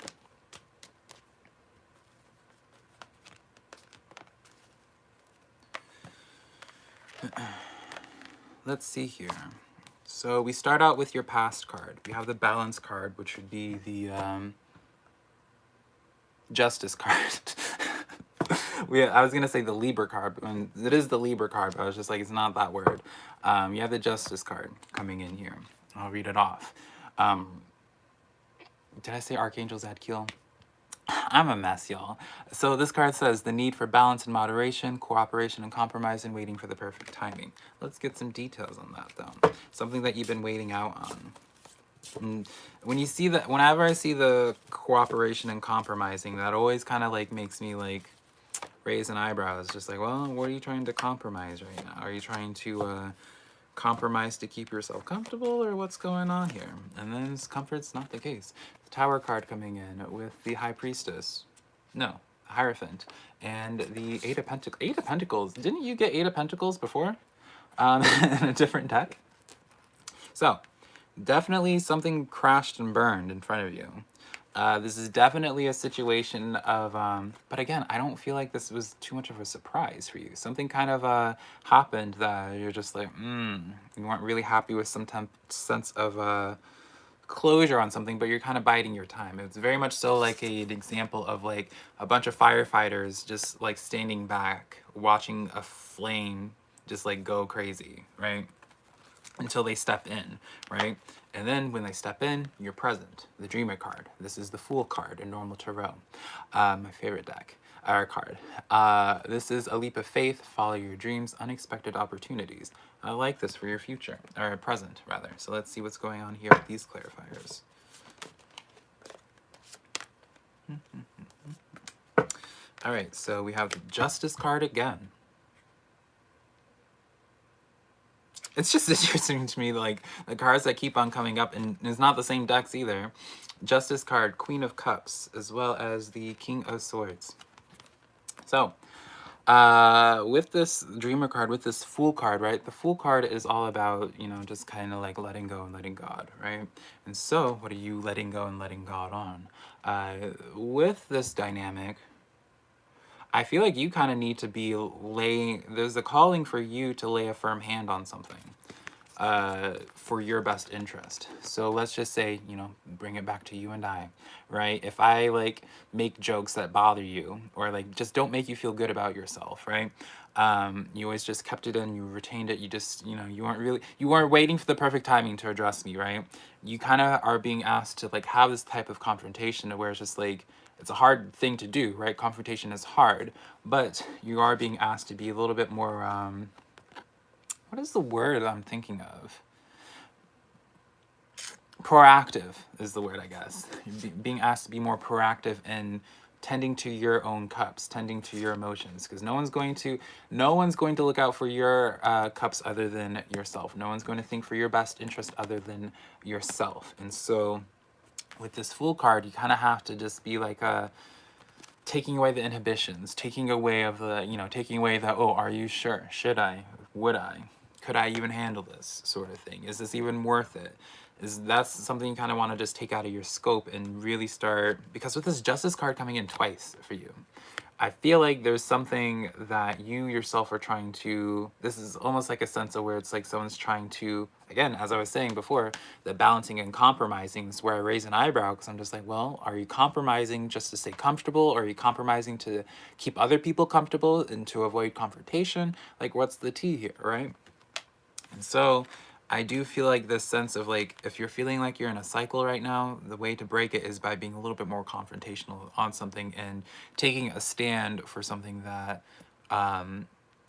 Let's see here. So we start out with your past card. We have the balance card, which would be the justice card. I was gonna say the Libra card, but it is the Libra card, but I was just like, it's not that word. You have the Justice card coming in here. I'll read it off. Did I say Archangel Zadkiel? I'm a mess, y'all. So this card says the need for balance and moderation, cooperation and compromise, and waiting for the perfect timing. Let's get some details on that, though. Something that you've been waiting out on. When you see that, whenever I see the cooperation and compromising, that always kind of like makes me like raise an eyebrow. It's just like, well, what are you trying to compromise right now? Are you trying to compromise to keep yourself comfortable, or what's going on here? And then comfort's not the case. The Tower card coming in with the High Priestess. No, Hierophant. And the Eight of Pentacles. Eight of Pentacles. Didn't you get Eight of Pentacles before? In a different deck? So, definitely something crashed and burned in front of you. This is definitely a situation of, but again, I don't feel like this was too much of a surprise for you. Something kind of happened that you're just like, you weren't really happy with some sense of closure on something, but you're kind of biding your time. It's very much so like an example of like a bunch of firefighters just like standing back, watching a flame just like go crazy, right? Until they step in, right? And then when they step in, you're present. The Dreamer card. This is the Fool card in normal tarot. My favorite deck, our card. This is a leap of faith, follow your dreams, unexpected opportunities. I like this for your future, or present, rather. So let's see what's going on here with these clarifiers. All right, so we have the Justice card again. It's just interesting to me, like, the cards that keep on coming up, and it's not the same decks either. Justice card, Queen of Cups, as well as the King of Swords. So, with this Dreamer card, with this Fool card, right? The Fool card is all about, you know, just kind of like letting go and letting God, right? And so, what are you letting go and letting God on? With this dynamic, I feel like you kind of need to be there's a calling for you to lay a firm hand on something for your best interest. So let's just say, you know, bring it back to you and I, right? If I like make jokes that bother you, or like just don't make you feel good about yourself, right? You always just kept it in, you retained it, you just, you know, you weren't waiting for the perfect timing to address me, right? You kind of are being asked to like have this type of confrontation where it's just like, it's a hard thing to do, right? Confrontation is hard, but you are being asked to be a little bit more, what is the word I'm thinking of? Proactive is the word, I guess. Being asked to be more proactive in tending to your own cups, tending to your emotions, because no one's going to look out for your cups other than yourself. No one's going to think for your best interest other than yourself. And so with this Fool card, you kind of have to just be like taking away the inhibitions, taking away the, oh, are you sure? Should I? Would I? Could I even handle this sort of thing? Is this even worth it? That's something you kind of want to just take out of your scope and really start, because with this Justice card coming in twice for you, I feel like there's something that you yourself are trying to, this is almost like a sense of where it's like someone's trying to, again, as I was saying before, the balancing and compromising is where I raise an eyebrow, because I'm just like, well, are you compromising just to stay comfortable? Or are you compromising to keep other people comfortable and to avoid confrontation? Like, what's the tea here, right? And so I do feel like this sense of like, if you're feeling like you're in a cycle right now, the way to break it is by being a little bit more confrontational on something and taking a stand for something that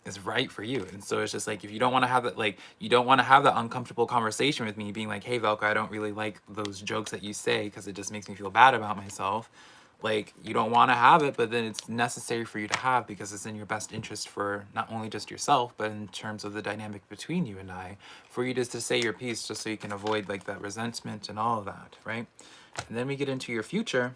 is right for you. And so it's just like, if you don't want to have that, like, you don't want to have that uncomfortable conversation with me being like, hey, Velka, I don't really like those jokes that you say because it just makes me feel bad about myself. Like, you don't want to have it, but then it's necessary for you to have because it's in your best interest for not only just yourself, but in terms of the dynamic between you and I, for you just to say your piece just so you can avoid like that resentment and all of that, right? And then we get into your future,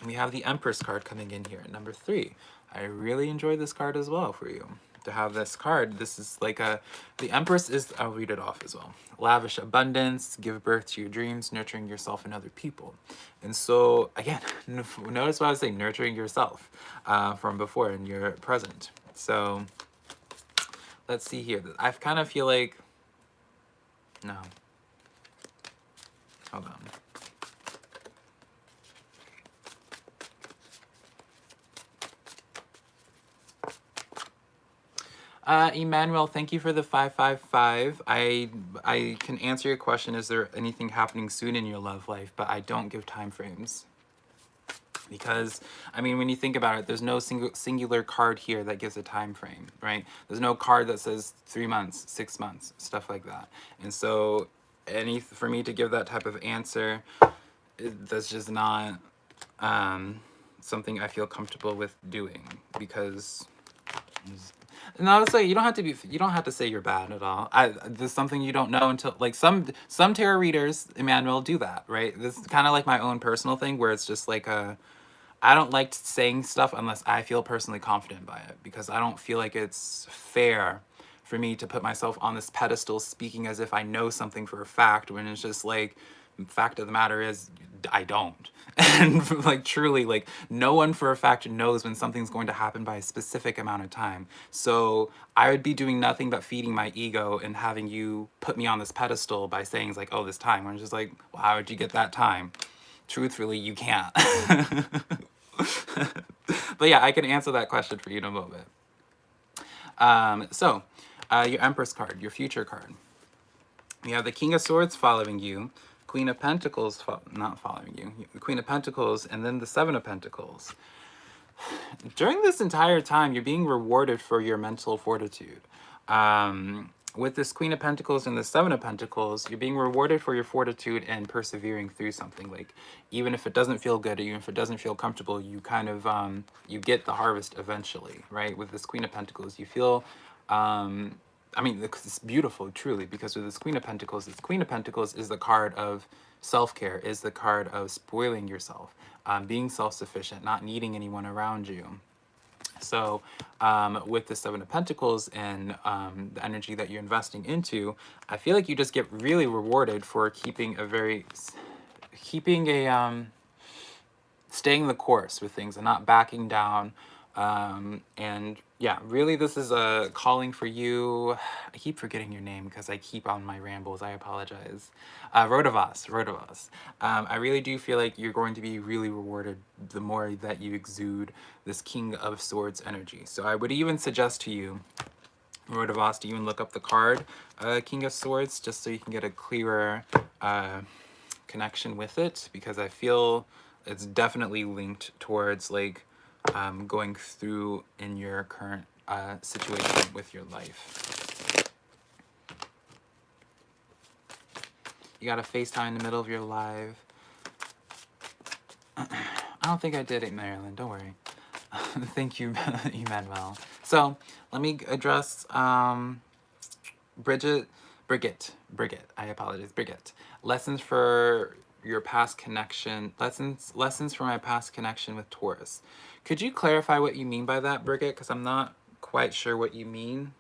and we have the Empress card coming in here at number 3. I really enjoy this card as well for you. To have this card, this is like the Empress is, I'll read it off as well. Lavish abundance, give birth to your dreams, nurturing yourself and other people. And so, again, notice what I was saying, nurturing yourself from before and your present. So, let's see here. I kind of feel like, no. Hold on. Emmanuel, thank you for the 555. I can answer your question. Is there anything happening soon in your love life? But I don't give time frames. Because, I mean, when you think about it, there's no singular card here that gives a time frame, right? There's no card that says 3 months, 6 months, stuff like that. And so for me to give that type of answer, that's just not something I feel comfortable with doing, because no, it's like you don't have to say you're bad at all. There's something you don't know until, like, some tarot readers, Emmanuel, do that, right? This is kind of like my own personal thing, where it's just like I don't like saying stuff unless I feel personally confident by it, because I don't feel like it's fair for me to put myself on this pedestal speaking as if I know something for a fact, when it's just like, the fact of the matter is I don't. And like, truly, like, no one for a fact knows when something's going to happen by a specific amount of time. So I would be doing nothing but feeding my ego and having you put me on this pedestal by saying, it's like, oh, this time. I'm just like, well, how would you get that time? Truthfully, you can't. But yeah, I can answer that question for you in a moment. Your Empress card, your future card. You have the King of Swords following you, Queen of Pentacles not following you, the Queen of Pentacles, and then the Seven of Pentacles. During this entire time, you're being rewarded for your mental fortitude. With this Queen of Pentacles and the Seven of Pentacles, you're being rewarded for your fortitude and persevering through something. Like, even if it doesn't feel good, or even if it doesn't feel comfortable, you kind of, you get the harvest eventually, right? With this Queen of Pentacles, you feel, I mean, it's beautiful, truly, because with this Queen of Pentacles is the card of self-care, is the card of spoiling yourself, being self-sufficient, not needing anyone around you. So with the Seven of Pentacles and the energy that you're investing into, I feel like you just get really rewarded for keeping staying the course with things and not backing down. And yeah, really, this is a calling for you. I keep forgetting your name because I keep on my rambles. I apologize. Rodavos. I really do feel like you're going to be really rewarded the more that you exude this King of Swords energy. So I would even suggest to you, Rodavos, to even look up the card King of Swords, just so you can get a clearer connection with it, because I feel it's definitely linked towards, like, going through in your current situation with your life. You got a FaceTime in the middle of your live. I don't think I did it, Marilyn. Don't worry. Thank you, Emmanuel. So let me address Brigitte. I apologize, Brigitte. Lessons for your past connection. Lessons for my past connection with Taurus. Could you clarify what you mean by that, Brigitte? Because I'm not quite sure what you mean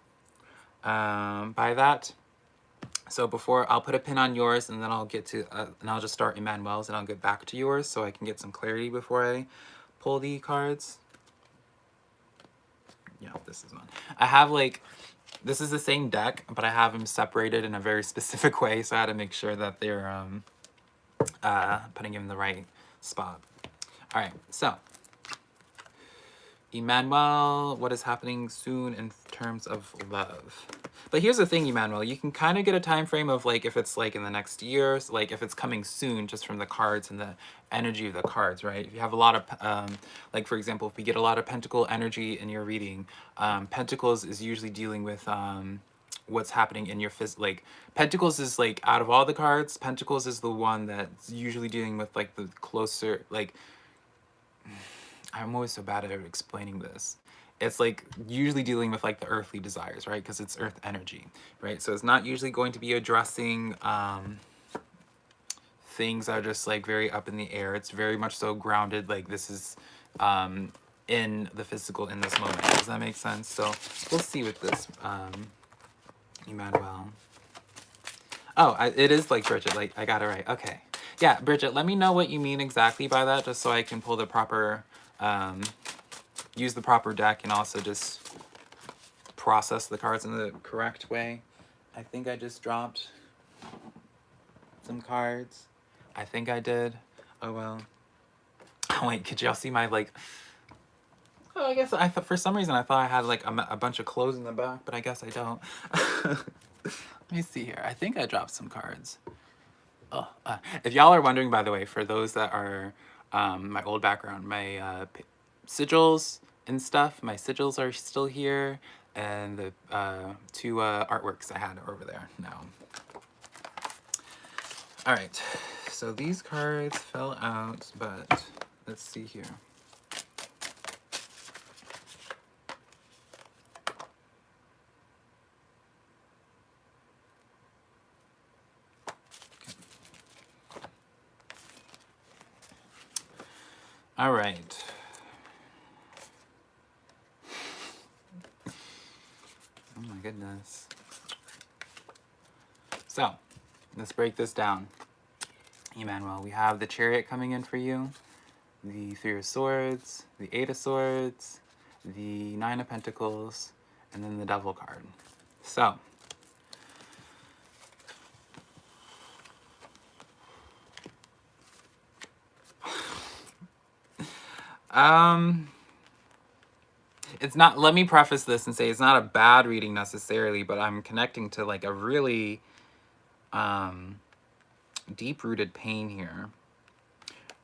by that. So before, I'll put a pin on yours, and then I'll get to, and I'll just start Emmanuel's, and I'll get back to yours so I can get some clarity before I pull the cards. Yeah, this is one. I have, like, this is the same deck, but I have them separated in a very specific way, so I had to make sure that they're putting them in the right spot. All right, so Emmanuel, what is happening soon in terms of love? But here's the thing, Emmanuel, you can kind of get a time frame of, like, if it's like in the next year, so like if it's coming soon, just from the cards and the energy of the cards, right? If you have a lot of, like, for example, if we get a lot of Pentacle energy in your reading, Pentacles is usually dealing with what's happening in your like, Pentacles is, like, out of all the cards, Pentacles is the one that's usually dealing with, like, the closer, like, I'm always so bad at explaining this. It's, like, usually dealing with, like, the earthly desires, right? Because it's earth energy, right? So it's not usually going to be addressing things that are just, like, very up in the air. It's very much so grounded, like, this is in the physical in this moment. Does that make sense? So we'll see with this, Emmanuel. Oh, it is, like, Bridget, like, I got it right. Okay. Yeah, Bridget, let me know what you mean exactly by that, just so I can pull the proper, use the proper deck, and also just process the cards in the correct way. I think I just dropped some cards. I think I did. Oh, well. Oh, wait, could y'all see my, like... Oh, I guess I thought, for some reason, I thought I had, like, a bunch of clothes in the back, but I guess I don't. Let me see here. I think I dropped some cards. Oh, if y'all are wondering, by the way, for those that are my old background, my sigils and stuff. My sigils are still here, and the two artworks I had over there now. All right, so these cards fell out, but let's see here. All right. Oh my goodness. So, let's break this down. Emmanuel, we have the Chariot coming in for you, the Three of Swords, the Eight of Swords, the Nine of Pentacles, and then the Devil card. So, it's not, let me preface this and say it's not a bad reading necessarily, but I'm connecting to like a really deep-rooted pain here.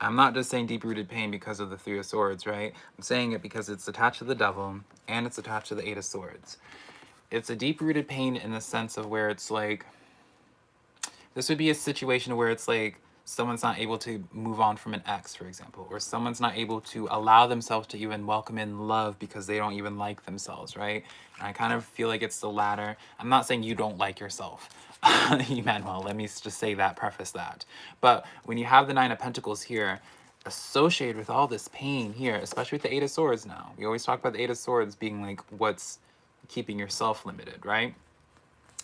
I'm not just saying deep-rooted pain because of the Three of Swords, right? I'm saying it because it's attached to the Devil and it's attached to the Eight of Swords. It's a deep-rooted pain in the sense of where it's like, this would be a situation where it's like someone's not able to move on from an ex, for example, or someone's not able to allow themselves to even welcome in love because they don't even like themselves, right? And I kind of feel like it's the latter. I'm not saying you don't like yourself, Emmanuel, let me just say that, preface that. But when you have the Nine of Pentacles here, associated with all this pain here, especially with the Eight of Swords now, we always talk about the Eight of Swords being like what's keeping yourself limited, right?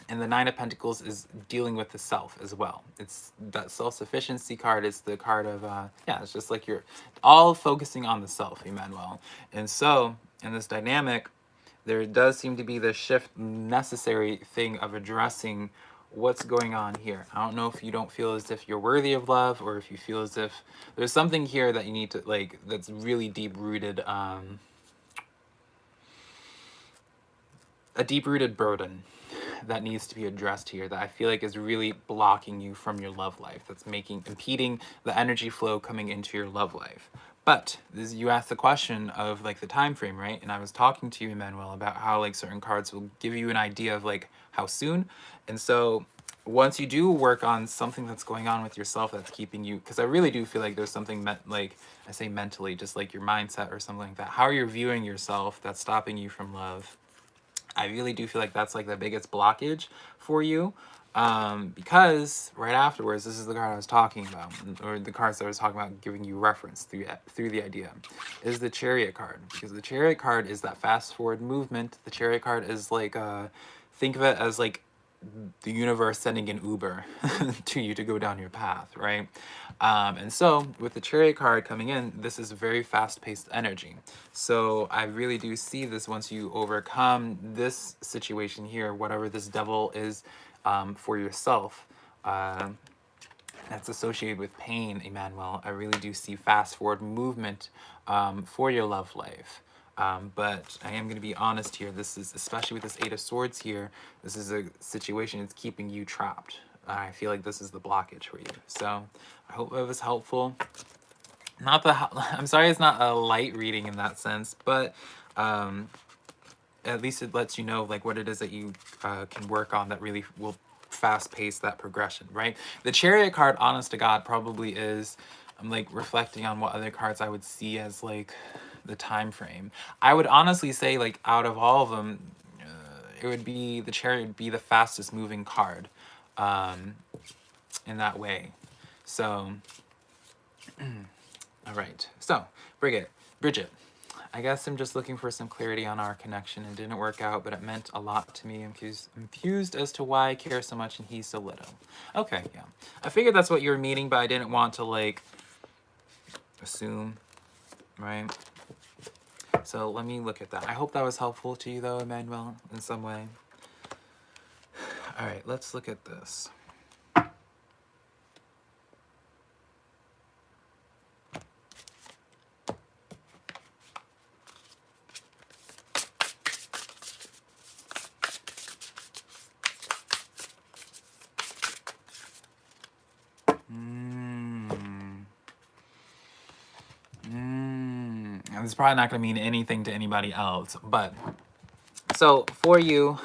And the Nine of Pentacles is dealing with the self as well. It's that self-sufficiency card is the card of, yeah, it's just like you're all focusing on the self, Emmanuel. And so, in this dynamic, there does seem to be the shift necessary thing of addressing what's going on here. I don't know if you don't feel as if you're worthy of love, or if you feel as if there's something here that you need to, like, that's really deep-rooted, a deep-rooted burden that needs to be addressed here, that I feel like is really blocking you from your love life, that's impeding the energy flow coming into your love life. But this, you asked the question of like the time frame, right? And I was talking to you, Emmanuel, about how like certain cards will give you an idea of like how soon. And so once you do work on something that's going on with yourself that's keeping you, because I really do feel like there's something like I say mentally, just like your mindset or something like that, how you're viewing yourself that's stopping you from love. I really do feel like that's like the biggest blockage for you, because right afterwards, this is the card I was talking about, or the cards that I was talking about giving you reference through the idea, is the Chariot card, because the Chariot card is that fast forward movement. The Chariot card is like, think of it as like the universe sending an Uber to you to go down your path, right? And so with the Chariot card coming in, this is very fast-paced energy. So I really do see this once you overcome this situation here, whatever this devil is for yourself, that's associated with pain, Emmanuel. I really do see fast-forward movement for your love life. But I am going to be honest here. This is, especially with this Eight of Swords here, this is a situation that's keeping you trapped. I feel like this is the blockage for you. So I hope it was helpful. Not the, I'm sorry it's not a light reading in that sense, but at least it lets you know like what it is that you can work on that really will fast pace that progression, right? The Chariot card, honest to God, probably is, I'm like reflecting on what other cards I would see as like the time frame. I would honestly say like out of all of them, it would be, the Chariot would be the fastest moving card in that way. So, all right. So, Bridget, I guess I'm just looking for some clarity on our connection. It didn't work out, but it meant a lot to me. I'm confused as to why I care so much and he's so little. Okay, yeah. I figured that's what you were meaning, but I didn't want to, like, assume, right? So let me look at that. I hope that was helpful to you, though, Emmanuel, in some way. All right, let's look at this. It's probably not going to mean anything to anybody else. But so for you,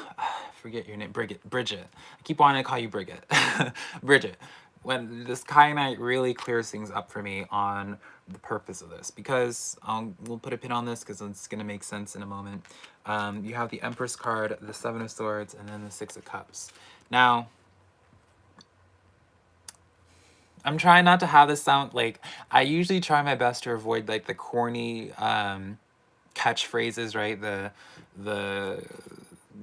forget your name, Bridget. I keep wanting to call you Bridget. Bridget. When this kyanite really clears things up for me on the purpose of this, because we'll put a pin on this because it's going to make sense in a moment. You have the Empress card, the Seven of Swords, and then the Six of Cups. Now, I'm trying not to have this sound like, I usually try my best to avoid like the corny catchphrases, right? The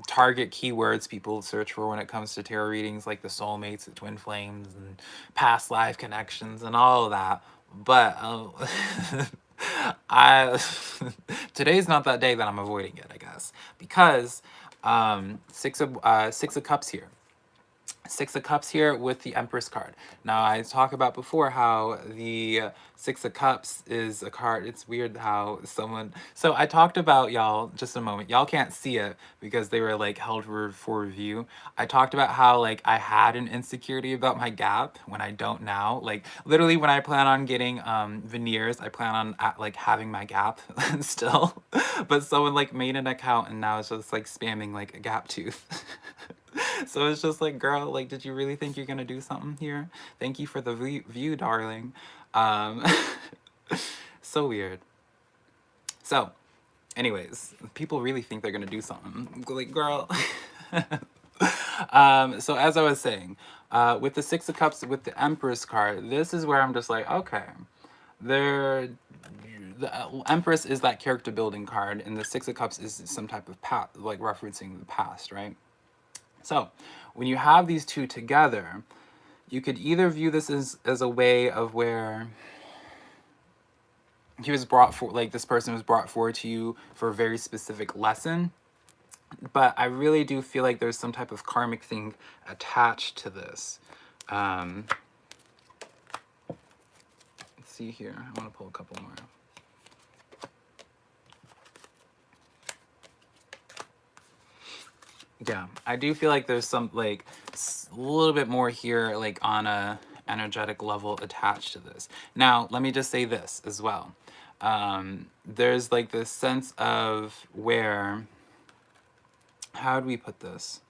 target keywords people search for when it comes to tarot readings, like the soulmates, the twin flames, and past life connections, and all of that. But I today's not that day that I'm avoiding it, I guess, because Six of Cups here. Six of Cups here with the Empress card. Now, I talked about before how the Six of Cups is a card. It's weird how someone... So I talked about, y'all, just a moment. Y'all can't see it because they were, like, held for review. I talked about how, like, I had an insecurity about my gap when I don't now. Like, literally, when I plan on getting veneers, I plan on, like, having my gap still. But someone, like, made an account and now it's just, like, spamming, like, a gap tooth. So it's just like, girl, like, did you really think you're gonna do something here? Thank you for the view, darling. Um, so weird. So, anyways, people really think they're gonna do something. Like, girl. So as I was saying, with the Six of Cups, with the Empress card, this is where I'm just like, okay, the Empress is that character building card, and the Six of Cups is some type of path, like referencing the past, right? So when you have these two together, you could either view this as a way of where he was brought for, like, this person was brought forward to you for a very specific lesson. But I really do feel like there's some type of karmic thing attached to this. Let's see here. I want to pull a couple more. Yeah, I do feel like there's some, like, a little bit more here, like, on a energetic level attached to this. Now, let me just say this as well. There's, like, this sense of where, how do we put this?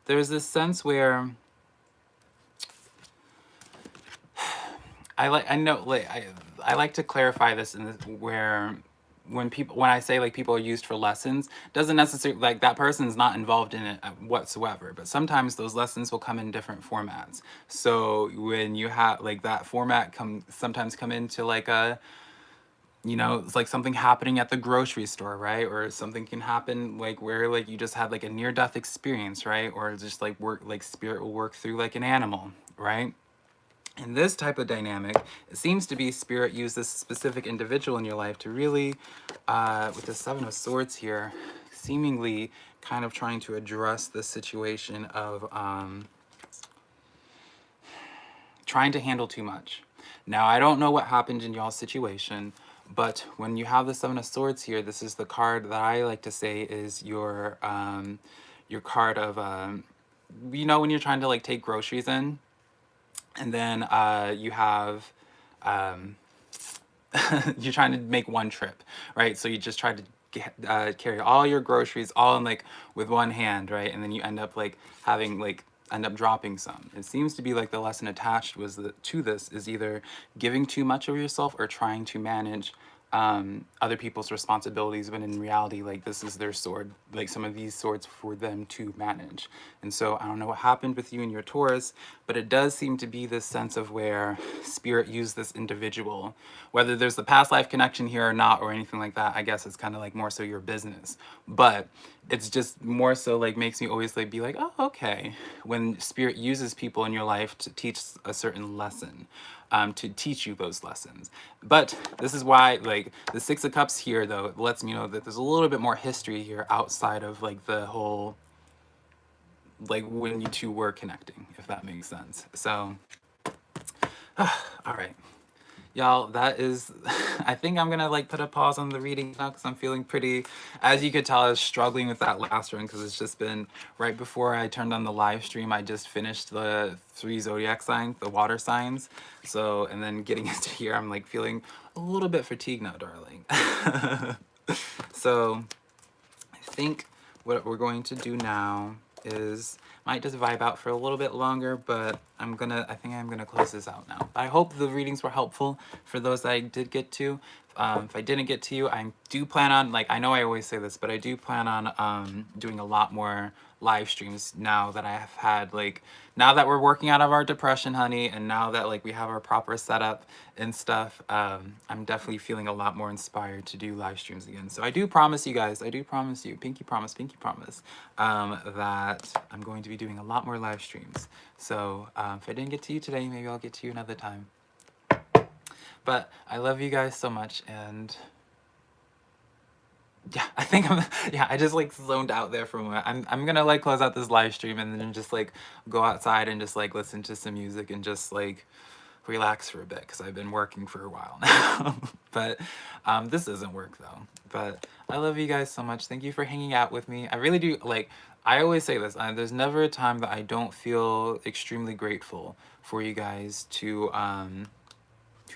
There's this sense where I like to clarify this in this, where when I say, like, people are used for lessons, doesn't necessarily, like, that person's not involved in it whatsoever, but sometimes those lessons will come in different formats. So when you have, like, that format sometimes come into, like, a, you know, it's like something happening at the grocery store, right? Or something can happen, like, where, like, you just had, like, a near-death experience, right? Or just, like, spirit will work through, like, an animal, right? In this type of dynamic, it seems to be spirit used this specific individual in your life to really, with the Seven of Swords here, seemingly kind of trying to address the situation of trying to handle too much. Now, I don't know what happened in y'all's situation, but when you have the Seven of Swords here, this is the card that I like to say is your card of, you know, when you're trying to, like, take groceries in, and then you have, you're trying to make one trip, right? So you just try to carry all your groceries all in, like, with one hand, right? And then you end up, like, having, like, end up dropping some. It seems to be like the lesson attached was that to this is either giving too much of yourself or trying to manage other people's responsibilities, when in reality, like, this is their sword, like, some of these swords for them to manage. And so I don't know what happened with you and your Taurus, but it does seem to be this sense of where spirit used this individual, whether there's the past life connection here or not, or anything like that. I guess it's kind of like more so your business, but it's just more so, like, makes me always, like, be like, oh, okay, when spirit uses people in your life to teach a certain lesson, to teach you those lessons. But this is why, like, the Six of Cups here, though, it lets me know that there's a little bit more history here outside of, like, the whole, like, when you two were connecting, if that makes sense. So, all right. Y'all, that is, I think I'm gonna like put a pause on the reading now because I'm feeling pretty, as you could tell, I was struggling with that last one because it's just been right before I turned on the live stream. I just finished the 3 zodiac signs, the water signs. So, and then getting into here, I'm like feeling a little bit fatigued now, darling. So, I think what we're going to do now is might just vibe out for a little bit longer, but I think I'm gonna close this out now. I hope the readings were helpful for those that I did get to. If I didn't get to you, I do plan on, like, I know I always say this, but I do plan on doing a lot more live streams now that I have had, like, now that we're working out of our depression, honey, and now that, like, we have our proper setup and stuff, I'm definitely feeling a lot more inspired to do live streams again. So I do promise you guys, I do promise you, pinky promise, that I'm going to be doing a lot more live streams. So if I didn't get to you today, maybe I'll get to you another time. But I love you guys so much, and yeah, I think I just like zoned out there for a moment. I'm gonna like close out this live stream and then just like go outside and just like listen to some music and just like relax for a bit because I've been working for a while now. But this isn't work though. But I love you guys so much. Thank you for hanging out with me. I really do. Like, I always say this, there's never a time that I don't feel extremely grateful for you guys to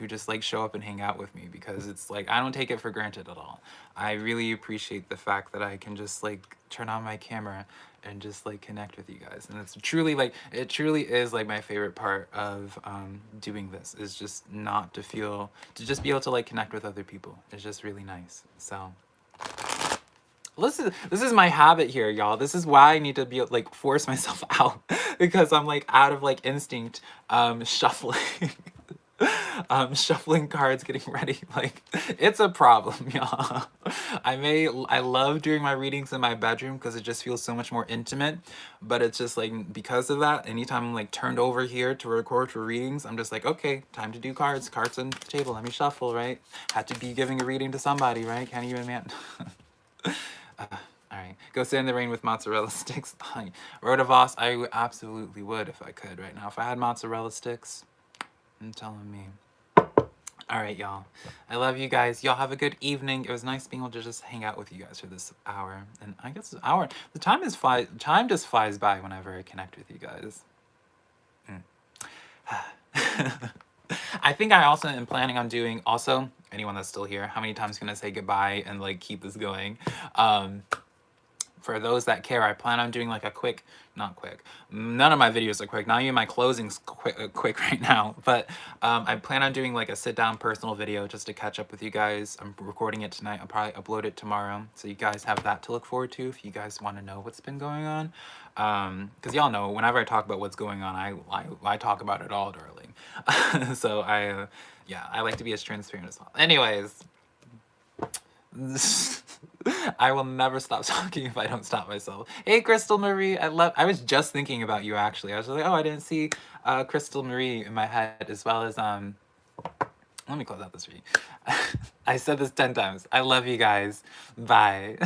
just like show up and hang out with me, because it's like I don't take it for granted at all. I really appreciate the fact that I can just like turn on my camera and just like connect with you guys, and it's truly like, it truly is like my favorite part of doing this, is just not to feel, to just be able to like connect with other people. It's just really nice. So listen, this is my habit here, y'all. This is why I need to be like force myself out because I'm like out of like instinct shuffling. Shuffling cards, getting ready, like it's a problem, y'all. I love doing my readings in my bedroom because it just feels so much more intimate, but it's just like, because of that, anytime I'm like turned over here to record for readings, I'm just like, okay, time to do cards on the table, let me shuffle, right? Had to be giving a reading to somebody, right? Can't even man. All right, go sit in the rain with mozzarella sticks. Rodavos, I absolutely would if I could right now. If I had mozzarella sticks, I'm telling me. All right, y'all. I love you guys. Y'all have a good evening. It was nice being able to just hang out with you guys for this hour. And I guess an hour. The time just flies by whenever I connect with you guys. I think I also am planning on doing, also, anyone that's still here, how many times can I say goodbye and like keep this going? For those that care, I plan on doing like a quick, not quick, none of my videos are quick, not even my closing's quick right now, but I plan on doing like a sit down personal video just to catch up with you guys. I'm recording it tonight. I'll probably upload it tomorrow, so you guys have that to look forward to if you guys want to know what's been going on. Because y'all know, whenever I talk about what's going on, I talk about it all, darling. So yeah, I like to be as transparent as possible. Anyways, I will never stop talking if I don't stop myself. Hey, Crystal Marie, I was just thinking about you actually. I was like, oh, I didn't see Crystal Marie in my head, as well as let me close out this reading. I said this 10 times. I love you guys. Bye.